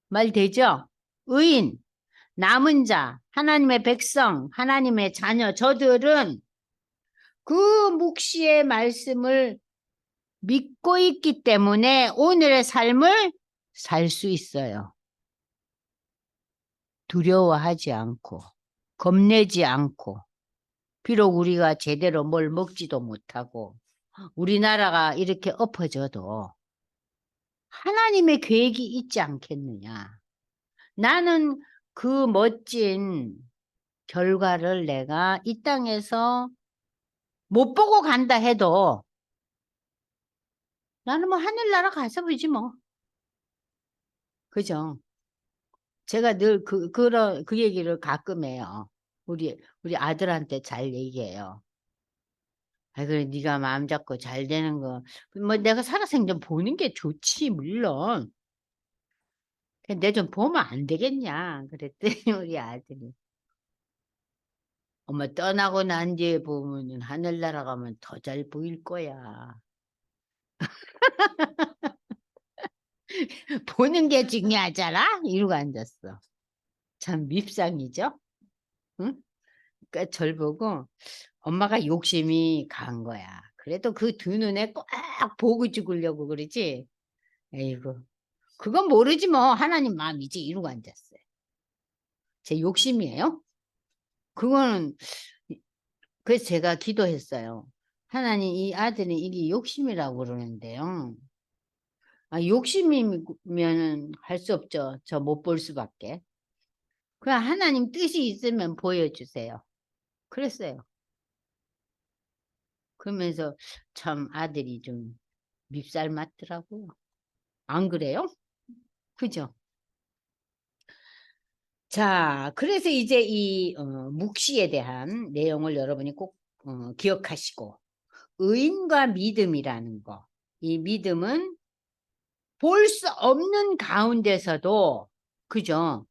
말 되죠? 의인, 남은 자, 하나님의 백성, 하나님의 자녀, 저들은 그 묵시의 말씀을 믿고 있기 때문에 오늘의 삶을 살 수 있어요. 두려워하지 않고, 겁내지 않고, 비록 우리가 제대로 뭘 먹지도 못하고, 우리나라가 이렇게 엎어져도 하나님의 계획이 있지 않겠느냐. 나는 그 멋진 결과를 내가 이 땅에서 못 보고 간다 해도 나는 뭐 하늘나라 가서 보지 뭐. 그죠? 제가 늘 그 얘기를 가끔 해요. 우리 아들한테 잘 얘기해요. 아, 그래, 네가 마음 잡고 잘 되는 거. 뭐 내가 살아생전 보는 게 좋지, 물론. 근데 좀 보면 안 되겠냐. 그랬더니 우리 아들이. 엄마 떠나고 난 뒤에 보면은 하늘나라 가면 더 잘 보일 거야. 보는 게 중요하잖아? 이러고 앉았어. 참 밉상이죠? 응? 그러니까 절 보고 엄마가 욕심이 간 거야. 그래도 그 두 눈에 꼭 보고 죽으려고 그러지? 에이구. 그건 모르지 뭐. 하나님 마음이지. 이러고 앉았어요. 제 욕심이에요? 그거는, 그래서 제가 기도했어요. 하나님, 이 아들은 이게 욕심이라고 그러는데요. 아, 욕심이면은 할 수 없죠. 저 못 볼 수밖에. 그냥 하나님 뜻이 있으면 보여주세요. 그랬어요. 그러면서 참 아들이 좀 밉살 맞더라고요. 안 그래요? 그죠? 자, 그래서 이제 이 묵시에 대한 내용을 여러분이 꼭 기억하시고 의인과 믿음이라는 거. 이 믿음은 볼 수 없는 가운데서도 그죠?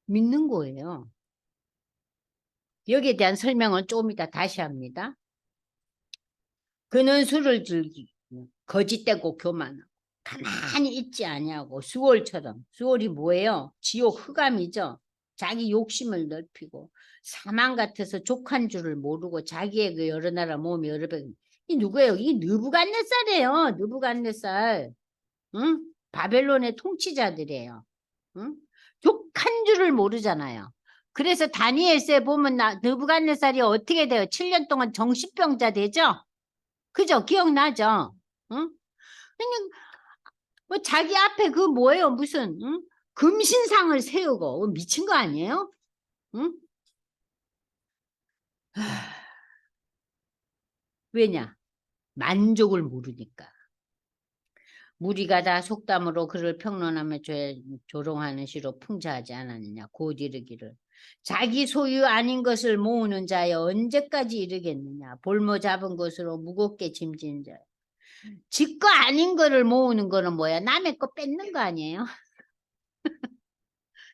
믿는 거예요. 여기에 대한 설명은 조금 이따 다시 합니다. 그는 술을 즐기고 거짓되고 교만하고 가만히 있지 아니하고 수월처럼. 수월이 뭐예요? 지옥 흑암이죠. 자기 욕심을 넓히고 사망 같아서 족한 줄을 모르고 자기의 그 여러 나라 모험이 여러 배. 이 누구예요? 이 느부갓네살이에요. 느부갓네살. 응? 바벨론의 통치자들이에요. 응? 족한 줄을 모르잖아요. 그래서 다니엘서에 보면 느부갓네살이 어떻게 돼요? 7년 동안 정신병자 되죠? 그죠? 기억나죠? 응? 그냥 뭐 자기 앞에 그 뭐예요? 무슨 응? 금신상을 세우고 미친 거 아니에요? 응? 왜냐? 만족을 모르니까. 무리가 다 속담으로 그를 평론하며 조롱하는 시로 풍자하지 않았느냐. 곧 이르기를. 자기 소유 아닌 것을 모으는 자여 언제까지 이르겠느냐. 볼모 잡은 것으로 무겁게 짐진 자. 지 거 아닌 거를 모으는 거는 뭐야? 남의 거 뺏는 거 아니에요?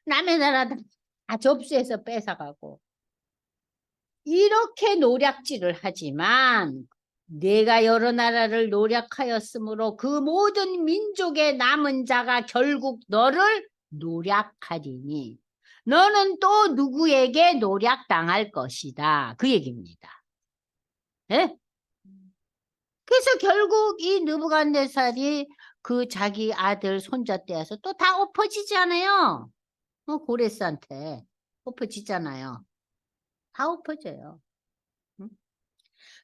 남의 나라 다 접수해서 뺏어가고. 이렇게 노략질을 하지만 내가 여러 나라를 노략하였으므로 그 모든 민족의 남은 자가 결국 너를 노략하리니 너는 또 누구에게 노략당할 것이다. 그 얘기입니다. 예? 그래서 결국 이 느부갓네살이 그 자기 아들 손자 떼어서 또 다 엎어지잖아요. 고레스한테 엎어지잖아요. 다 엎어져요. 응?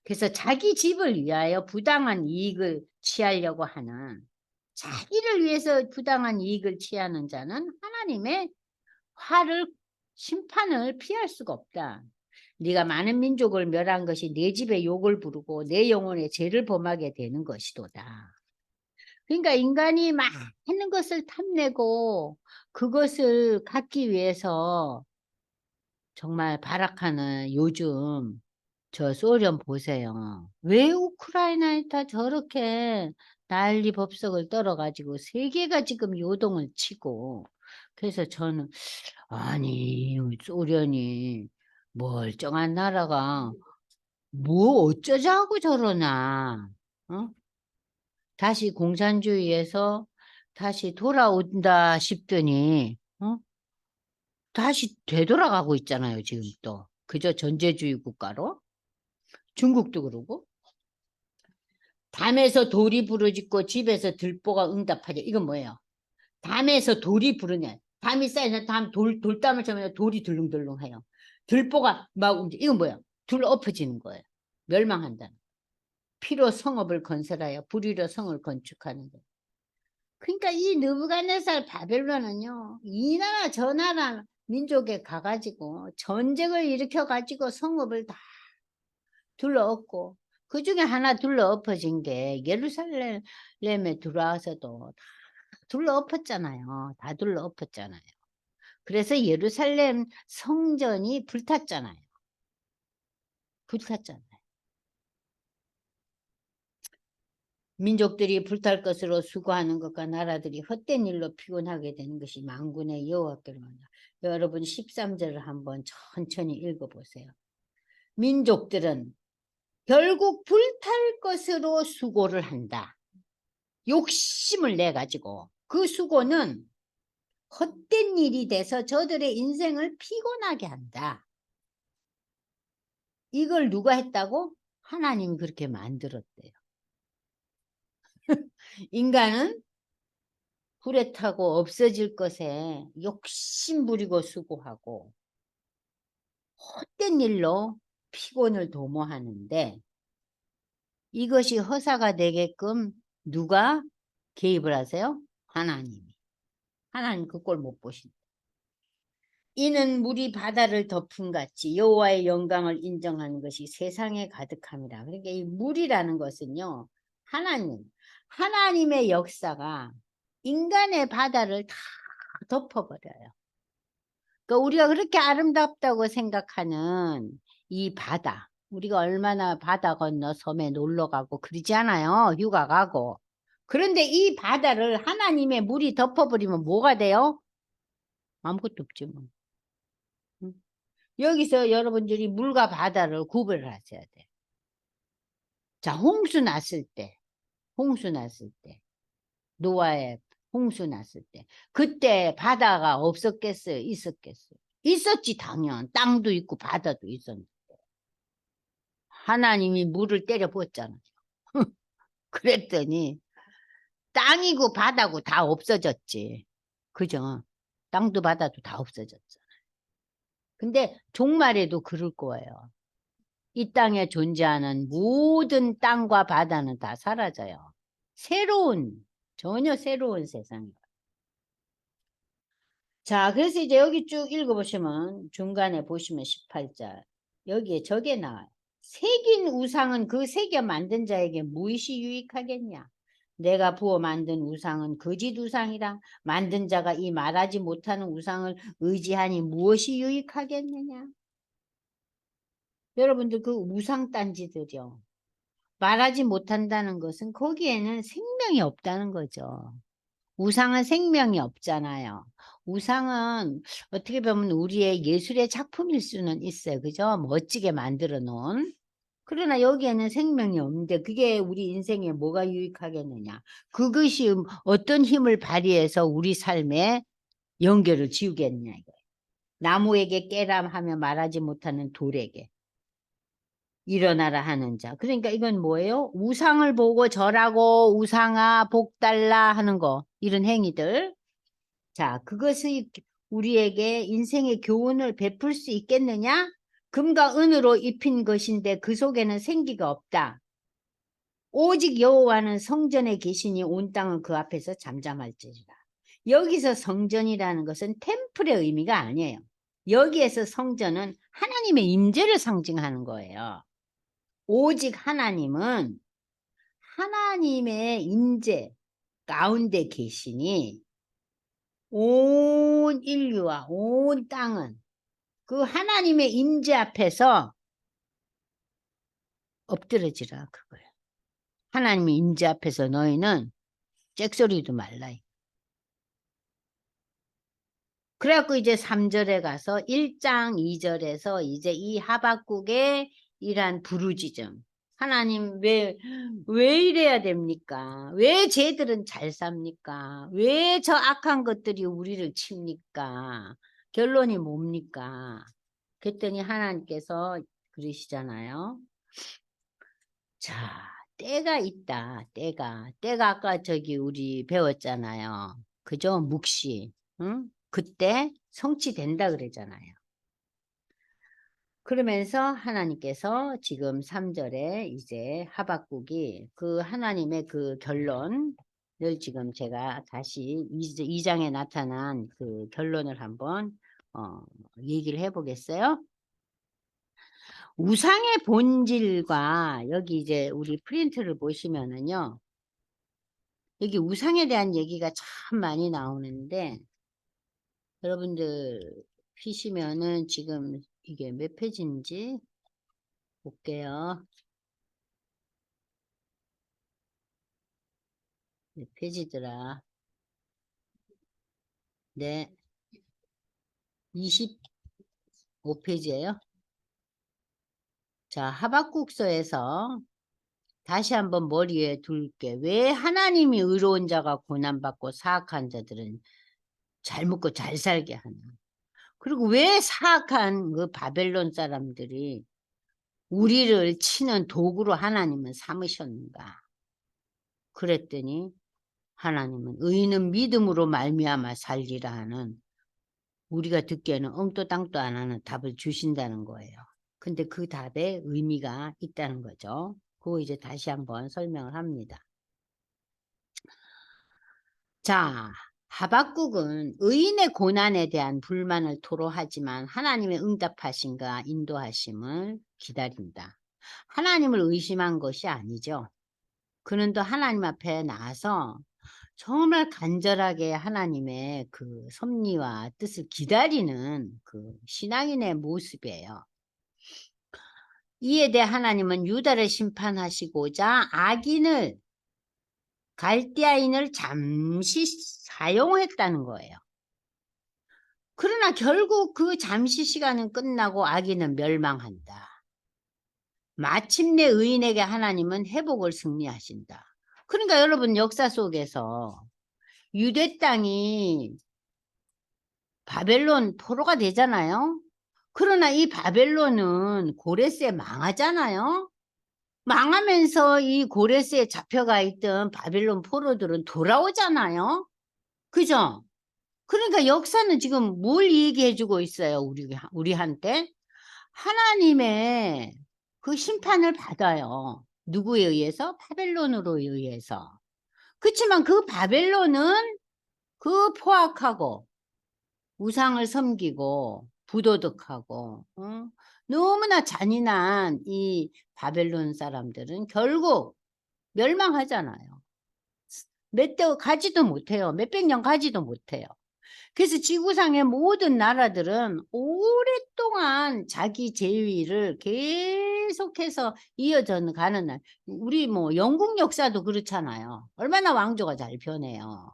그래서 자기 집을 위하여 부당한 이익을 취하려고 하는 자기를 위해서 부당한 이익을 취하는 자는 하나님의 화를 심판을 피할 수가 없다. 네가 많은 민족을 멸한 것이 내 집에 욕을 부르고 내 영혼의 죄를 범하게 되는 것이도다. 그러니까 인간이 많은 것을 탐내고 그것을 갖기 위해서 정말 발악하는 요즘 저 소련 보세요. 왜 우크라이나에 다 저렇게 난리 법석을 떨어가지고 세계가 지금 요동을 치고 그래서 저는 아니 소련이 멀쩡한 나라가 뭐 어쩌자고 저러나 어? 다시 공산주의에서 다시 돌아온다 싶더니 다시 되돌아가고 있잖아요. 지금 또. 그저 전제주의 국가로. 중국도 그러고. 담에서 돌이 부러지고 집에서 들보가 응답하죠. 이건 뭐예요? 담에서 돌이 부르냐. 담이 쌓여서 돌담을 쳐면 돌이 들렁들렁해요. 들보가 막 움직여. 이건 뭐야? 둘 엎어지는 거예요. 멸망한다는. 피로 성읍을 건설하여 불의로 성을 건축하는 거예요. 그러니까 이 느부갓네살 바벨론은요. 이 나라 저 나라 민족에 가가지고 전쟁을 일으켜가지고 성읍을 다 둘러엎고 그 중에 하나 둘러엎어진 게 예루살렘에 들어와서도 다 둘러엎었잖아요. 다 둘러엎었잖아요. 그래서 예루살렘 성전이 불탔잖아요. 불탔잖아요. 민족들이 불탈 것으로 수고하는 것과 나라들이 헛된 일로 피곤하게 되는 것이 만군의 여호와께로 한다. 여러분 13절을 한번 천천히 읽어보세요. 민족들은 결국 불탈 것으로 수고를 한다. 욕심을 내가지고 그 수고는 헛된 일이 돼서 저들의 인생을 피곤하게 한다. 이걸 누가 했다고? 하나님이 그렇게 만들었대요. 인간은 불에 타고 없어질 것에 욕심 부리고 수고하고 헛된 일로 피곤을 도모하는데 이것이 허사가 되게끔 누가 개입을 하세요? 하나님이. 하나님 그 꼴 못 보신다. 이는 물이 바다를 덮은 같이 여호와의 영광을 인정하는 것이 세상에 가득함이라. 그러니까 이 물이라는 것은요. 하나님의 역사가 인간의 바다를 다 덮어버려요. 그러니까 우리가 그렇게 아름답다고 생각하는 이 바다. 우리가 얼마나 바다 건너 섬에 놀러 가고 그러지 않아요? 휴가 가고. 그런데 이 바다를 하나님의 물이 덮어버리면 뭐가 돼요? 아무것도 없지 뭐. 여기서 여러분들이 물과 바다를 구별을 하셔야 돼요. 자, 홍수 났을 때, 노아의 홍수 났을 때, 그때 바다가 없었겠어요? 있었겠어요? 있었지, 당연. 땅도 있고 바다도 있었는데. 하나님이 물을 때려 부었잖아요. 그랬더니 땅이고 바다고 다 없어졌지. 그죠? 땅도 바다도 다 없어졌잖아요. 근데 종말에도 그럴 거예요. 이 땅에 존재하는 모든 땅과 바다는 다 사라져요. 전혀 새로운 세상이에요. 자, 그래서 이제 여기 쭉 읽어보시면 중간에 보시면 18절 여기에 저게 나와요. 새긴 우상은 그 새겨 만든 자에게 무엇이 유익하겠냐? 내가 부어 만든 우상은 거짓 우상이라. 만든 자가 이 말하지 못하는 우상을 의지하니 무엇이 유익하겠느냐? 여러분들 그 우상 딴지들이요. 말하지 못한다는 것은 거기에는 생명이 없다는 거죠. 우상은 생명이 없잖아요. 우상은 어떻게 보면 우리의 예술의 작품일 수는 있어요. 그죠? 멋지게 만들어 놓은. 그러나 여기에는 생명이 없는데 그게 우리 인생에 뭐가 유익하겠느냐. 그것이 어떤 힘을 발휘해서 우리 삶에 연결을 지우겠느냐. 이거예요. 나무에게 깨라 하며 말하지 못하는 돌에게 일어나라 하는 자. 그러니까 이건 뭐예요? 우상을 보고 절하고 우상아 복 달라 하는 거. 이런 행위들. 자, 그것이 우리에게 인생의 교훈을 베풀 수 있겠느냐? 금과 은으로 입힌 것인데 그 속에는 생기가 없다. 오직 여호와는 성전에 계시니 온 땅은 그 앞에서 잠잠할지니라. 여기서 성전이라는 것은 템플의 의미가 아니에요. 여기에서 성전은 하나님의 임재를 상징하는 거예요. 오직 하나님은 하나님의 임재 가운데 계시니 온 인류와 온 땅은 그 하나님의 임재 앞에서 엎드러지라 그거예요. 하나님의 임재 앞에서 너희는 잭소리도 말라. 그래갖고 이제 3절에 가서 1장 2절에서 이제 이 하박국의 이러한 부르짖음, 하나님 왜 이래야 됩니까? 왜 쟤들은 잘 삽니까? 왜 저 악한 것들이 우리를 칩니까? 결론이 뭡니까? 그랬더니 하나님께서 그러시잖아요. 자, 때가 있다. 때가 아까 저기 우리 배웠잖아요. 그죠? 묵시. 응? 그때 성취된다 그러잖아요. 그러면서 하나님께서 지금 3절에 이제 하박국이 그 하나님의 그 결론을 지금 제가 다시 2장에 나타난 그 결론을 한번 얘기를 해보겠어요. 우상의 본질과 여기 이제 우리 프린트를 보시면은요. 여기 우상에 대한 얘기가 참 많이 나오는데 여러분들 피시면은 지금 이게 몇 페이지인지 볼게요. 몇 페이지더라. 네, 25페이지예요. 자, 하박국서에서 다시 한번 머리에 둘게. 왜 하나님이 의로운 자가 고난받고 사악한 자들은 잘 먹고 잘 살게 하나? 그리고 왜 사악한 그 바벨론 사람들이 우리를 치는 도구로 하나님은 삼으셨는가? 그랬더니 하나님은 의인은 믿음으로 말미암아 살리라 하는 우리가 듣기에는 엉도 땅도 안 하는 답을 주신다는 거예요. 근데 그 답에 의미가 있다는 거죠. 그거 이제 다시 한번 설명을 합니다. 자, 하박국은 의인의 고난에 대한 불만을 토로하지만 하나님의 응답하심과 인도하심을 기다린다. 하나님을 의심한 것이 아니죠. 그는 또 하나님 앞에 나와서 정말 간절하게 하나님의 그 섭리와 뜻을 기다리는 그 신앙인의 모습이에요. 이에 대해 하나님은 유다를 심판하시고자 악인을 갈대아인을 잠시 사용했다는 거예요. 그러나 결국 그 잠시 시간은 끝나고 악인은 멸망한다. 마침내 의인에게 하나님은 회복을 승리하신다. 그러니까 여러분 역사 속에서 유대 땅이 바벨론 포로가 되잖아요. 그러나 이 바벨론은 고레스에 망하잖아요. 망하면서 이 고레스에 잡혀가 있던 바벨론 포로들은 돌아오잖아요. 그죠? 그러니까 역사는 지금 뭘 얘기해주고 있어요, 우리한테? 하나님의 그 심판을 받아요. 누구에 의해서? 바벨론으로 의해서. 그렇지만 그 바벨론은 그 포악하고 우상을 섬기고 부도덕하고 너무나 잔인한 이 바벨론 사람들은 결국 멸망하잖아요. 몇 대 가지도 못해요. 몇백 년 가지도 못해요. 그래서 지구상의 모든 나라들은 오랫동안 자기 제위를 계속해서 이어져 가는 날. 우리 뭐 영국 역사도 그렇잖아요. 얼마나 왕조가 잘 변해요.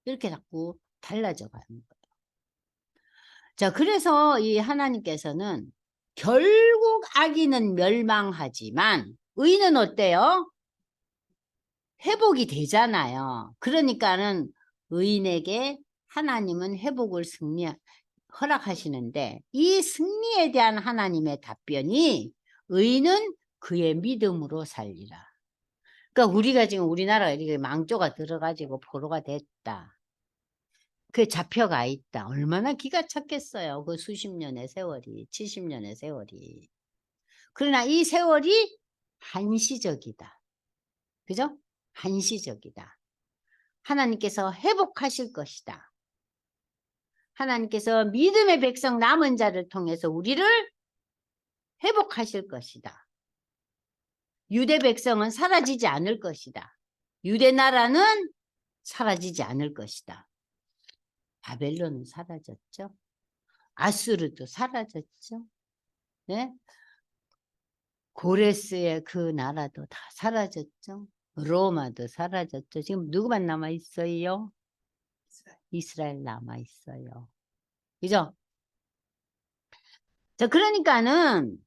이렇게 자꾸 달라져 가는 거예요. 자, 그래서 이 하나님께서는 결국 악인은 멸망하지만 의인은 어때요? 회복이 되잖아요. 그러니까는 의인에게 하나님은 회복을 허락하시는데 이 승리에 대한 하나님의 답변이 의인은 그의 믿음으로 살리라. 그러니까 우리가 지금 우리나라가 이렇게 망조가 들어가지고 포로가 됐다. 그 잡혀가 있다. 얼마나 기가 찼겠어요. 그 수십 년의 세월이, 70년의 세월이. 그러나 이 세월이 한시적이다. 그죠? 한시적이다. 하나님께서 회복하실 것이다. 하나님께서 믿음의 백성 남은 자를 통해서 우리를 회복하실 것이다. 유대 백성은 사라지지 않을 것이다. 유대 나라는 사라지지 않을 것이다. 바벨론은 사라졌죠. 아수르도 사라졌죠. 네? 고레스의 그 나라도 다 사라졌죠. 로마도 사라졌죠. 지금 누구만 남아 있어요? 이스라엘 남아 있어요. 그죠? 자, 그러니까는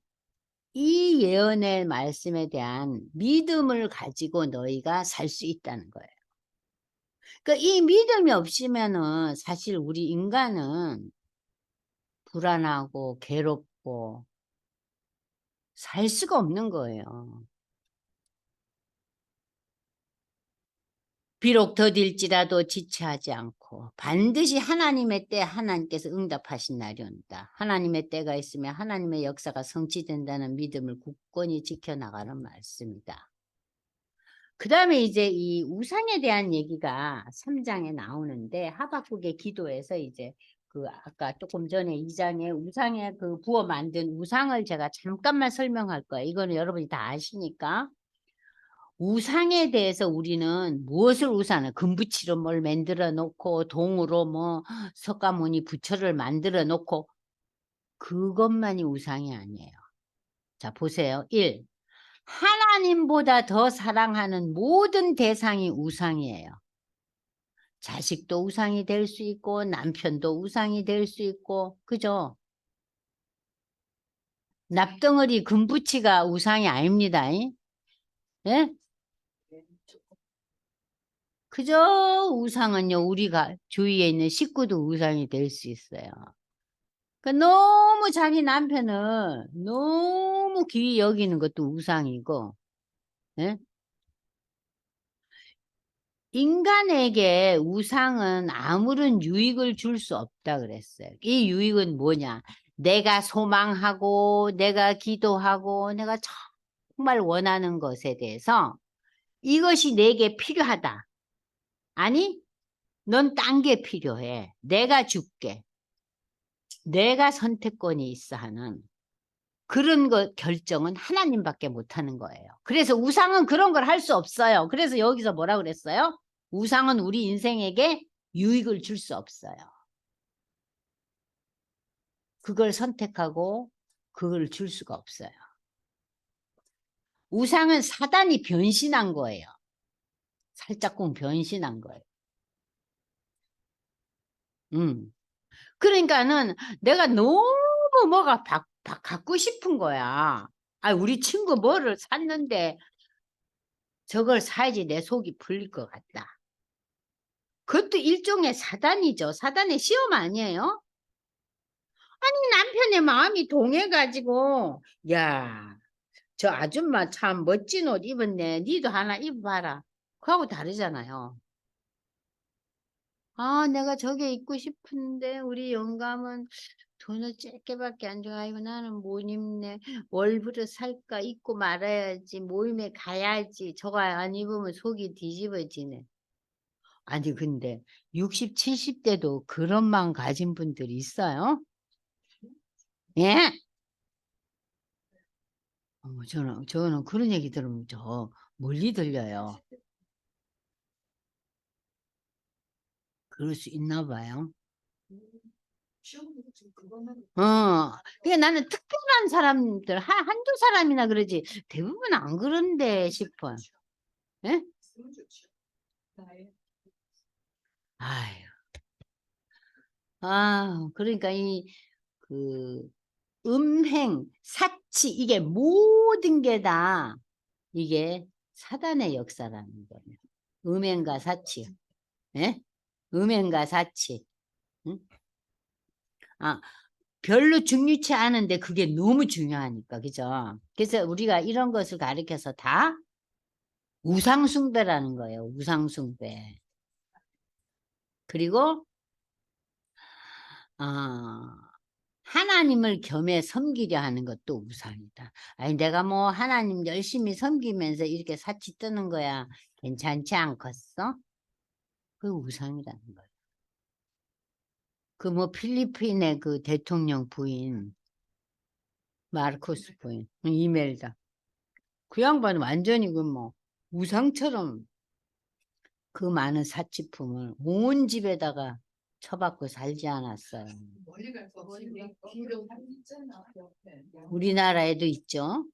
이 예언의 말씀에 대한 믿음을 가지고 너희가 살 수 있다는 거예요. 그러니까 이 믿음이 없으면은 사실 우리 인간은 불안하고 괴롭고 살 수가 없는 거예요. 비록 더딜지라도 지체하지 않고 반드시 하나님의 때 하나님께서 응답하신 날이 온다. 하나님의 때가 있으면 하나님의 역사가 성취된다는 믿음을 굳건히 지켜나가는 말씀이다. 그 다음에 이제 이 우상에 대한 얘기가 3장에 나오는데 하박국의 기도에서 이제 그 아까 조금 전에 2장에 우상에 그 부어 만든 우상을 제가 잠깐만 설명할 거예요. 이거는 여러분이 다 아시니까. 우상에 대해서 우리는 무엇을 우상을 금붙이로 뭘 만들어 놓고 동으로 뭐 석가모니 부처를 만들어 놓고 그것만이 우상이 아니에요. 자 보세요. 1. 하나님보다 더 사랑하는 모든 대상이 우상이에요. 자식도 우상이 될 수 있고 남편도 우상이 될 수 있고 그죠? 납덩어리 금붙이가 우상이 아닙니다. 예? 그저 우상은요 우리가 주위에 있는 식구도 우상이 될 수 있어요. 그러니까 너무 자기 남편을 너무 귀히 여기는 것도 우상이고 예? 인간에게 우상은 아무런 유익을 줄 수 없다 그랬어요. 이 유익은 뭐냐? 내가 소망하고 내가 기도하고 내가 정말 원하는 것에 대해서 이것이 내게 필요하다. 아니, 넌 딴 게 필요해. 내가 줄게. 내가 선택권이 있어 하는 그런 것 결정은 하나님밖에 못하는 거예요. 그래서 우상은 그런 걸 할 수 없어요. 그래서 여기서 뭐라 그랬어요? 우상은 우리 인생에게 유익을 줄 수 없어요. 그걸 선택하고 그걸 줄 수가 없어요. 우상은 사단이 변신한 거예요. 살짝쿵 변신한 거예요. 그러니까는 내가 너무 뭐가 갖고 싶은 거야. 아, 우리 친구 뭐를 샀는데 저걸 사야지 내 속이 풀릴 것 같다. 그것도 일종의 사단이죠. 사단의 시험 아니에요? 아니 남편의 마음이 동해가지고 야, 저 아줌마 참 멋진 옷 입었네. 니도 하나 입어봐라. 그하고 다르잖아요. 아, 내가 저게 입고 싶은데 우리 영감은 돈을 짧게밖에 안 줘. 아이고 나는 못 입네. 월부를 살까 입고 말아야지. 모임에 가야지. 저거 안 입으면 속이 뒤집어지네. 아니 근데 60, 70대도 그런 마음 가진 분들이 있어요? 예? 저는 그런 얘기 들으면 저 멀리 들려요. 그럴 수 있나 봐요. 그게 나는 특별한 사람들, 한두 사람이나 그러지, 대부분 안 그런데 싶어. 예? 아유, 그러니까 그, 음행, 사치, 이게 모든 게 다, 이게 사단의 역사라는 거예요. 음행과 사치. 예? 음행과 사치. 응? 아, 별로 중요치 않은데 그게 너무 중요하니까, 그죠? 그래서 우리가 이런 것을 가리켜서 다 우상숭배라는 거예요. 우상숭배. 그리고 아, 하나님을 겸해 섬기려 하는 것도 우상이다. 아니 내가 뭐 하나님 열심히 섬기면서 이렇게 사치 뜨는 거야. 괜찮지 않겠어? 그 우상이라는 거예요. 그 뭐 필리핀의 그 대통령 부인 마르코스 부인 이멜다. 그 양반은 완전히 그 뭐 우상처럼 그 많은 사치품을 온 집에다가 처박고 살지 않았어요. 우리나라에도 있죠.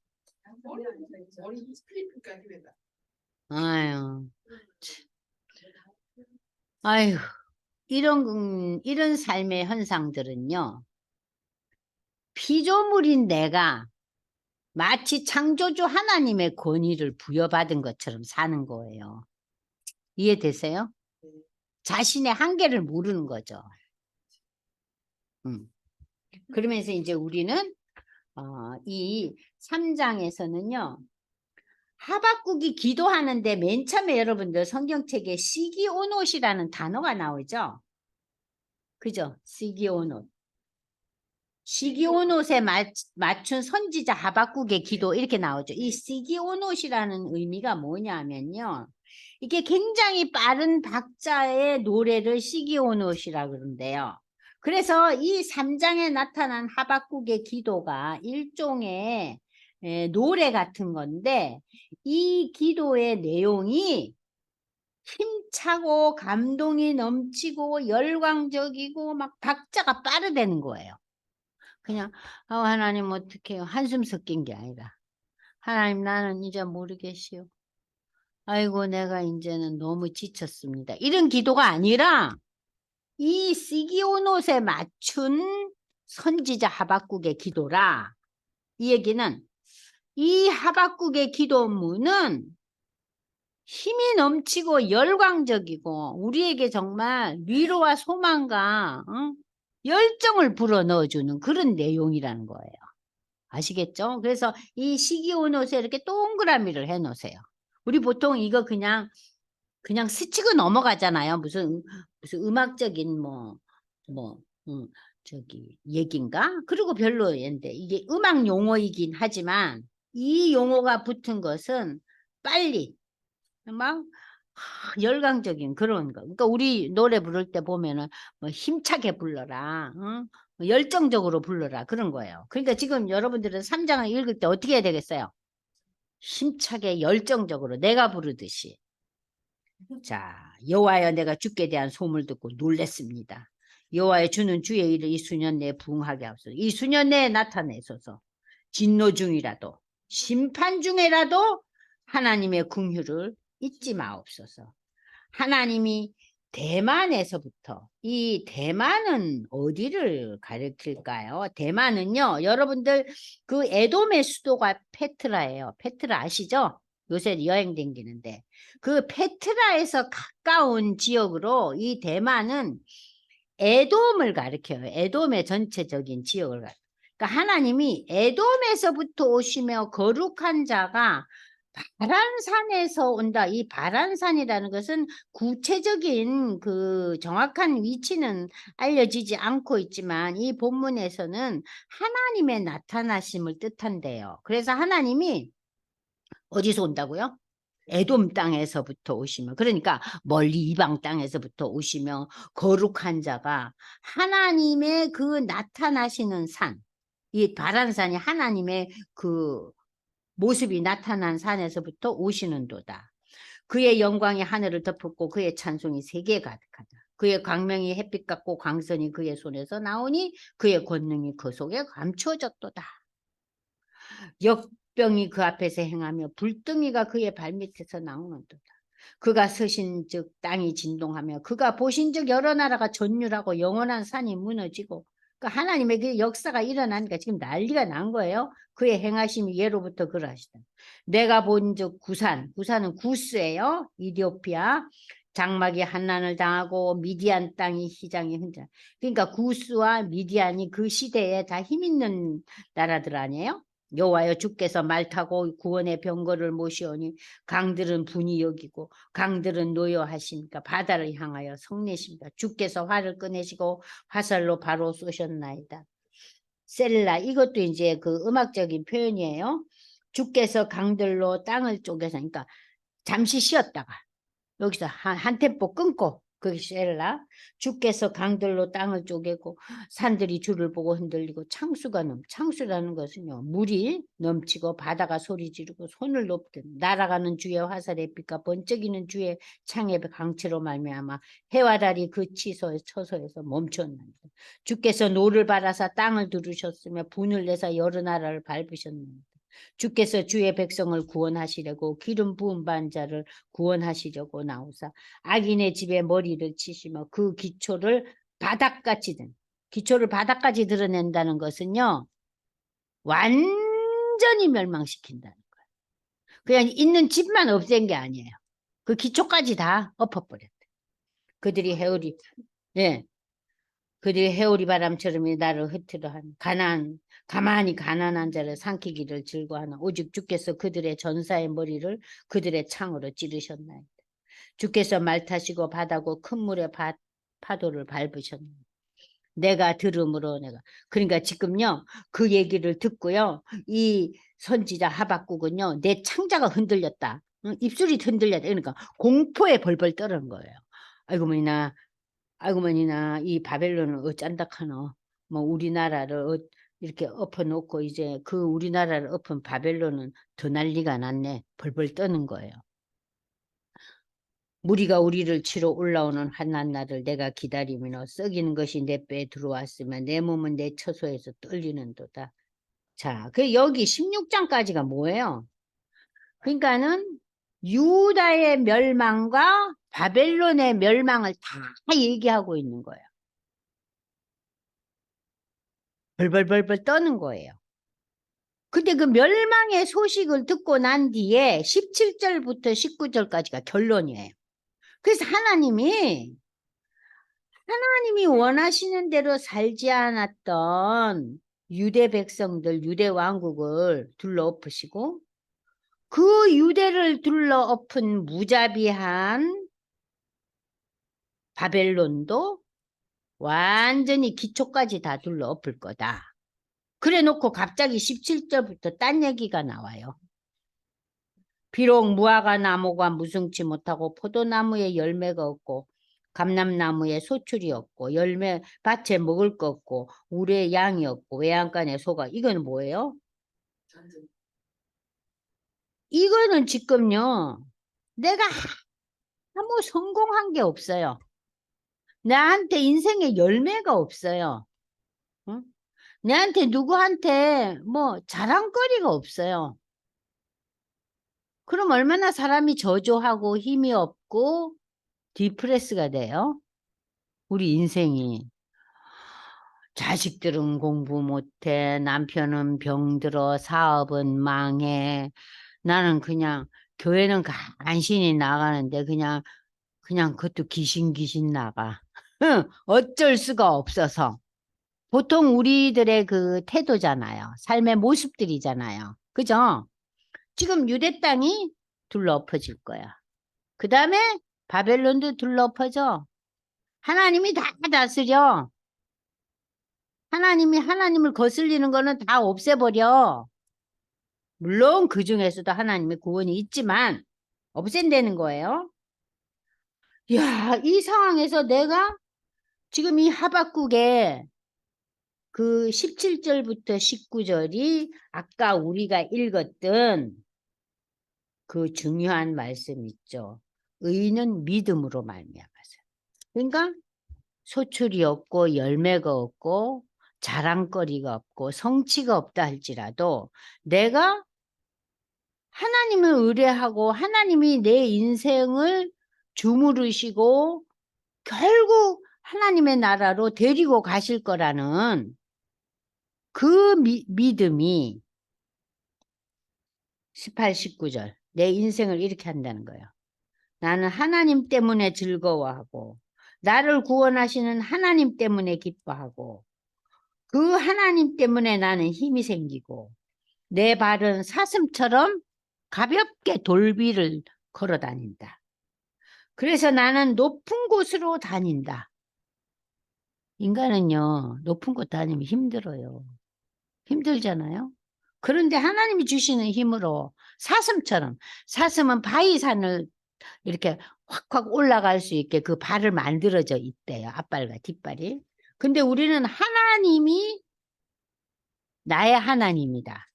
아유, 아유, 이런 삶의 현상들은요, 피조물인 내가 마치 창조주 하나님의 권위를 부여받은 것처럼 사는 거예요. 이해되세요? 자신의 한계를 모르는 거죠. 그러면서 이제 우리는 이 3장에서는요. 하박국이 기도하는데 맨 처음에 여러분들 성경책에 시기오롯이라는 단어가 나오죠. 그죠? 시기오롯. 시기오롯에 맞춘 선지자 하박국의 기도 이렇게 나오죠. 이 시기오롯이라는 의미가 뭐냐면요. 이게 굉장히 빠른 박자의 노래를 시기오롯이라고 그러는데요. 그래서 이 3장에 나타난 하박국의 기도가 일종의 노래 같은 건데 이 기도의 내용이 힘차고 감동이 넘치고 열광적이고 막 박자가 빠르다는 거예요. 그냥 하나님 어떡해요. 한숨 섞인 게 아니라 하나님 나는 이제 모르겠시오. 아이고 내가 이제는 너무 지쳤습니다. 이런 기도가 아니라 이 시기오롯에 맞춘 선지자 하박국의 기도라. 이 얘기는 이 하박국의 기도문은 힘이 넘치고 열광적이고 우리에게 정말 위로와 소망과 열정을 불어넣어주는 그런 내용이라는 거예요. 아시겠죠? 그래서 이 시기오롯에 이렇게 동그라미를 해놓으세요. 우리 보통 이거 그냥 스치고 넘어가잖아요. 무슨 음악적인 저기 얘긴가? 그리고 별로인데 이게 음악 용어이긴 하지만 이 용어가 붙은 것은 빨리 막 열광적인 그런 거. 그러니까 우리 노래 부를 때 보면은 뭐 힘차게 불러라, 뭐 열정적으로 불러라 그런 거예요. 그러니까 지금 여러분들은 3장을 읽을 때 어떻게 해야 되겠어요? 힘차게 열정적으로 내가 부르듯이. 자, 여호와여 내가 주께 대한 소문을 듣고 놀랬습니다. 여호와의 주는 주의 일을 이 수년 내에 부응하게 하소서. 이 수년 내에 나타내소서. 진노 중이라도 심판 중에라도 하나님의 긍휼을 잊지 마옵소서. 하나님이 대만에서부터 이 대만은 어디를 가리킬까요? 대만은요. 여러분들 그 에돔의 수도가 페트라예요. 페트라 아시죠? 요새 여행 댕기는데 그 페트라에서 가까운 지역으로 이 대만은 에돔을 가리켜요. 에돔의 전체적인 지역을 가리켜요. 그러니까 하나님이 에돔에서부터 오시며 거룩한 자가 바란산에서 온다. 이 바란산이라는 것은 구체적인 그 정확한 위치는 알려지지 않고 있지만 이 본문에서는 하나님의 나타나심을 뜻한대요. 그래서 하나님이 어디서 온다고요? 에돔 땅에서부터 오시며, 그러니까 멀리 이방 땅에서부터 오시며 거룩한 자가 하나님의 그 나타나시는 산, 이 바란산이 하나님의 그 모습이 나타난 산에서부터 오시는도다. 그의 영광이 하늘을 덮었고 그의 찬송이 세계에 가득하다. 그의 광명이 햇빛 같고 광선이 그의 손에서 나오니 그의 권능이 그 속에 감추어졌도다. 역병이 그 앞에서 행하며 불덩이가 그의 발밑에서 나오는도다. 그가 서신 즉 땅이 진동하며 그가 보신 즉 여러 나라가 전율하고 영원한 산이 무너지고 그러니까 하나님의 그 역사가 일어나니까 지금 난리가 난 거예요. 그의 행하심이 예로부터 그러하시다. 내가 본 즉 구산은 구스예요. 이디오피아 장막이 한난을 당하고 미디안 땅이 희장이 흔들. 그러니까 구스와 미디안이 그 시대에 다 힘 있는 나라들 아니에요? 여호와여 주께서 말 타고 구원의 병거를 모시오니 강들은 분이 여기고 강들은 노여하시니까 바다를 향하여 성내십니다. 주께서 활을 꺼내시고 화살로 바로 쏘셨나이다. 셀라 이것도 이제 그 음악적인 표현이에요. 주께서 강들로 땅을 쪼개서 그러니까 잠시 쉬었다가 여기서 한 템포 끊고 그게 셀라. 주께서 강들로 땅을 쪼개고 산들이 주를 보고 흔들리고 창수라는 것은요 물이 넘치고 바다가 소리 지르고 손을 높든 날아가는 주의 화살의 빛과 번쩍이는 주의 창의 강체로 말미암아 해와 달이 그 처소에서 멈췄나이다. 주께서 노를 바라사 땅을 두르셨으며 분을 내사 여러 나라를 밟으셨나이다. 주께서 주의 백성을 구원하시려고 기름 부은 반자를 구원하시려고 나오사 악인의 집에 머리를 치시며 그 기초를 바닥까지 드러낸다는 것은요 완전히 완전히 멸망시킨다는 거예요. 그냥 있는 집만 없앤 게 아니에요. 그 기초까지 다 엎어버렸대. 그들이 해오리, 예, 그들이 해오리 바람처럼 나를 흩트려 한 가만히 가난한 자를 삼키기를 즐거워하나 오직 주께서 그들의 전사의 머리를 그들의 창으로 찌르셨나이다. 주께서 말 타시고 바다고 큰 물의 파도를 밟으셨나이다. 내가 들음으로 내가 그러니까 지금요 그 얘기를 듣고요 이 선지자 하박국은요 내 창자가 흔들렸다. 응? 입술이 흔들렸다. 그러니까 공포에 벌벌 떠는 거예요. 아이고 머니나 아이고 머니나 이 바벨론은 어쩐다 카노. 뭐 우리나라를 이렇게 엎어놓고 이제 그 우리나라를 엎은 바벨론은 더 난리가 났네. 벌벌 떠는 거예요. 무리가 우리를 치러 올라오는 한낱날을 내가 기다리며 썩이는 것이 내 뼈에 들어왔으면 내 몸은 내 처소에서 떨리는도다. 자, 그 여기 16장까지가 뭐예요? 그러니까는 유다의 멸망과 바벨론의 멸망을 다 얘기하고 있는 거예요. 벌벌벌벌 떠는 거예요. 근데 그 멸망의 소식을 듣고 난 뒤에 17절부터 19절까지가 결론이에요. 그래서 하나님이 원하시는 대로 살지 않았던 유대 백성들, 유대 왕국을 둘러엎으시고 그 유대를 둘러엎은 무자비한 바벨론도 완전히 기초까지 다 둘러엎을 거다. 그래 놓고 갑자기 17절부터 딴 얘기가 나와요. 비록 무화과 나무가 무성치 못하고 포도나무에 열매가 없고 감람나무에 소출이 없고 열매 밭에 먹을 거 없고 우리의 양이 없고 외양간에 소가 이건 뭐예요? 이거는 지금요 내가 아무 성공한 게 없어요. 나한테 인생에 열매가 없어요. 응? 내한테 누구한테 뭐 자랑거리가 없어요. 그럼 얼마나 사람이 저조하고 힘이 없고 디프레스가 돼요? 우리 인생이. 자식들은 공부 못해, 남편은 병들어, 사업은 망해. 나는 그냥 교회는 간신히 나가는데 그냥 그것도 귀신 나가. 어쩔 수가 없어서. 보통 우리들의 그 태도잖아요. 삶의 모습들이잖아요. 그죠? 지금 유대 땅이 둘러엎어질 거야. 그 다음에 바벨론도 둘러엎어져. 하나님이 다 다스려. 하나님을 거슬리는 거는 다 없애버려. 물론 그 중에서도 하나님의 구원이 있지만 없앤다는 거예요. 야, 이 상황에서 내가 지금 이 하박국에 그 17절부터 19절이 아까 우리가 읽었던 그 중요한 말씀 있죠. 의인은 믿음으로 말미암아서. 그러니까 소출이 없고 열매가 없고 자랑거리가 없고 성취가 없다 할지라도 내가 하나님을 의뢰하고 하나님이 내 인생을 주무르시고 결국 하나님의 나라로 데리고 가실 거라는 그 믿음이 18, 19절 내 인생을 이렇게 한다는 거예요. 나는 하나님 때문에 즐거워하고 나를 구원하시는 하나님 때문에 기뻐하고 그 하나님 때문에 나는 힘이 생기고 내 발은 사슴처럼 가볍게 돌비를 걸어 다닌다. 그래서 나는 높은 곳으로 다닌다. 인간은요, 높은 곳 다니면 힘들어요. 힘들잖아요. 그런데 하나님이 주시는 힘으로 사슴은 바위산을 이렇게 확확 올라갈 수 있게 그 발을 만들어져 있대요. 앞발과 뒷발이. 근데 우리는 하나님이 나의 하나님이다.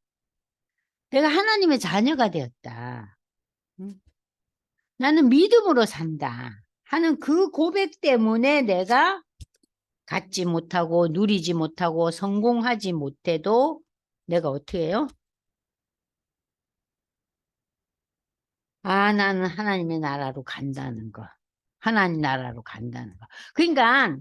내가 하나님의 자녀가 되었다. 나는 믿음으로 산다 하는 그 고백 때문에 내가 갖지 못하고 누리지 못하고 성공하지 못해도 내가 어떻게 해요? 아, 나는 하나님의 나라로 간다는 거. 하나님 나라로 간다는 거. 그러니까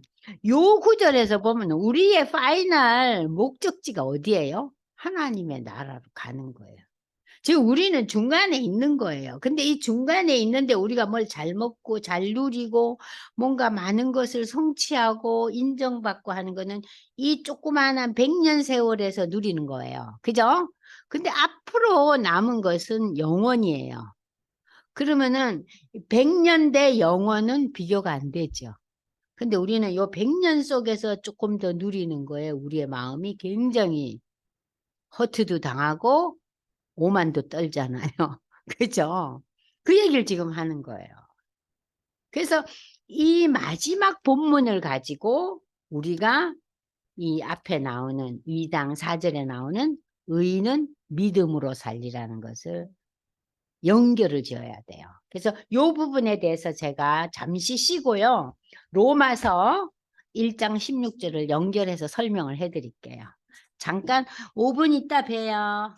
요 구절에서 보면 우리의 파이널 목적지가 어디예요? 하나님의 나라로 가는 거예요. 지금 우리는 중간에 있는 거예요. 근데 이 중간에 있는데 우리가 뭘 잘 먹고 잘 누리고 뭔가 많은 것을 성취하고 인정받고 하는 거는 이 조그마한 100년 세월에서 누리는 거예요. 그죠? 근데 앞으로 남은 것은 영원이에요. 그러면은 100년 대 영원은 비교가 안 되죠. 근데 우리는 요 100년 속에서 조금 더 누리는 거예요. 우리의 마음이 굉장히 허투도 당하고 오만도 떨잖아요. 그죠? 그 얘기를 지금 하는 거예요. 그래서 이 마지막 본문을 가지고 우리가 이 앞에 나오는 2장 4절에 나오는 의인은 믿음으로 살리라는 것을 연결을 지어야 돼요. 그래서 이 부분에 대해서 제가 잠시 쉬고요. 로마서 1장 16절을 연결해서 설명을 해드릴게요. 잠깐 5분 있다 봬요.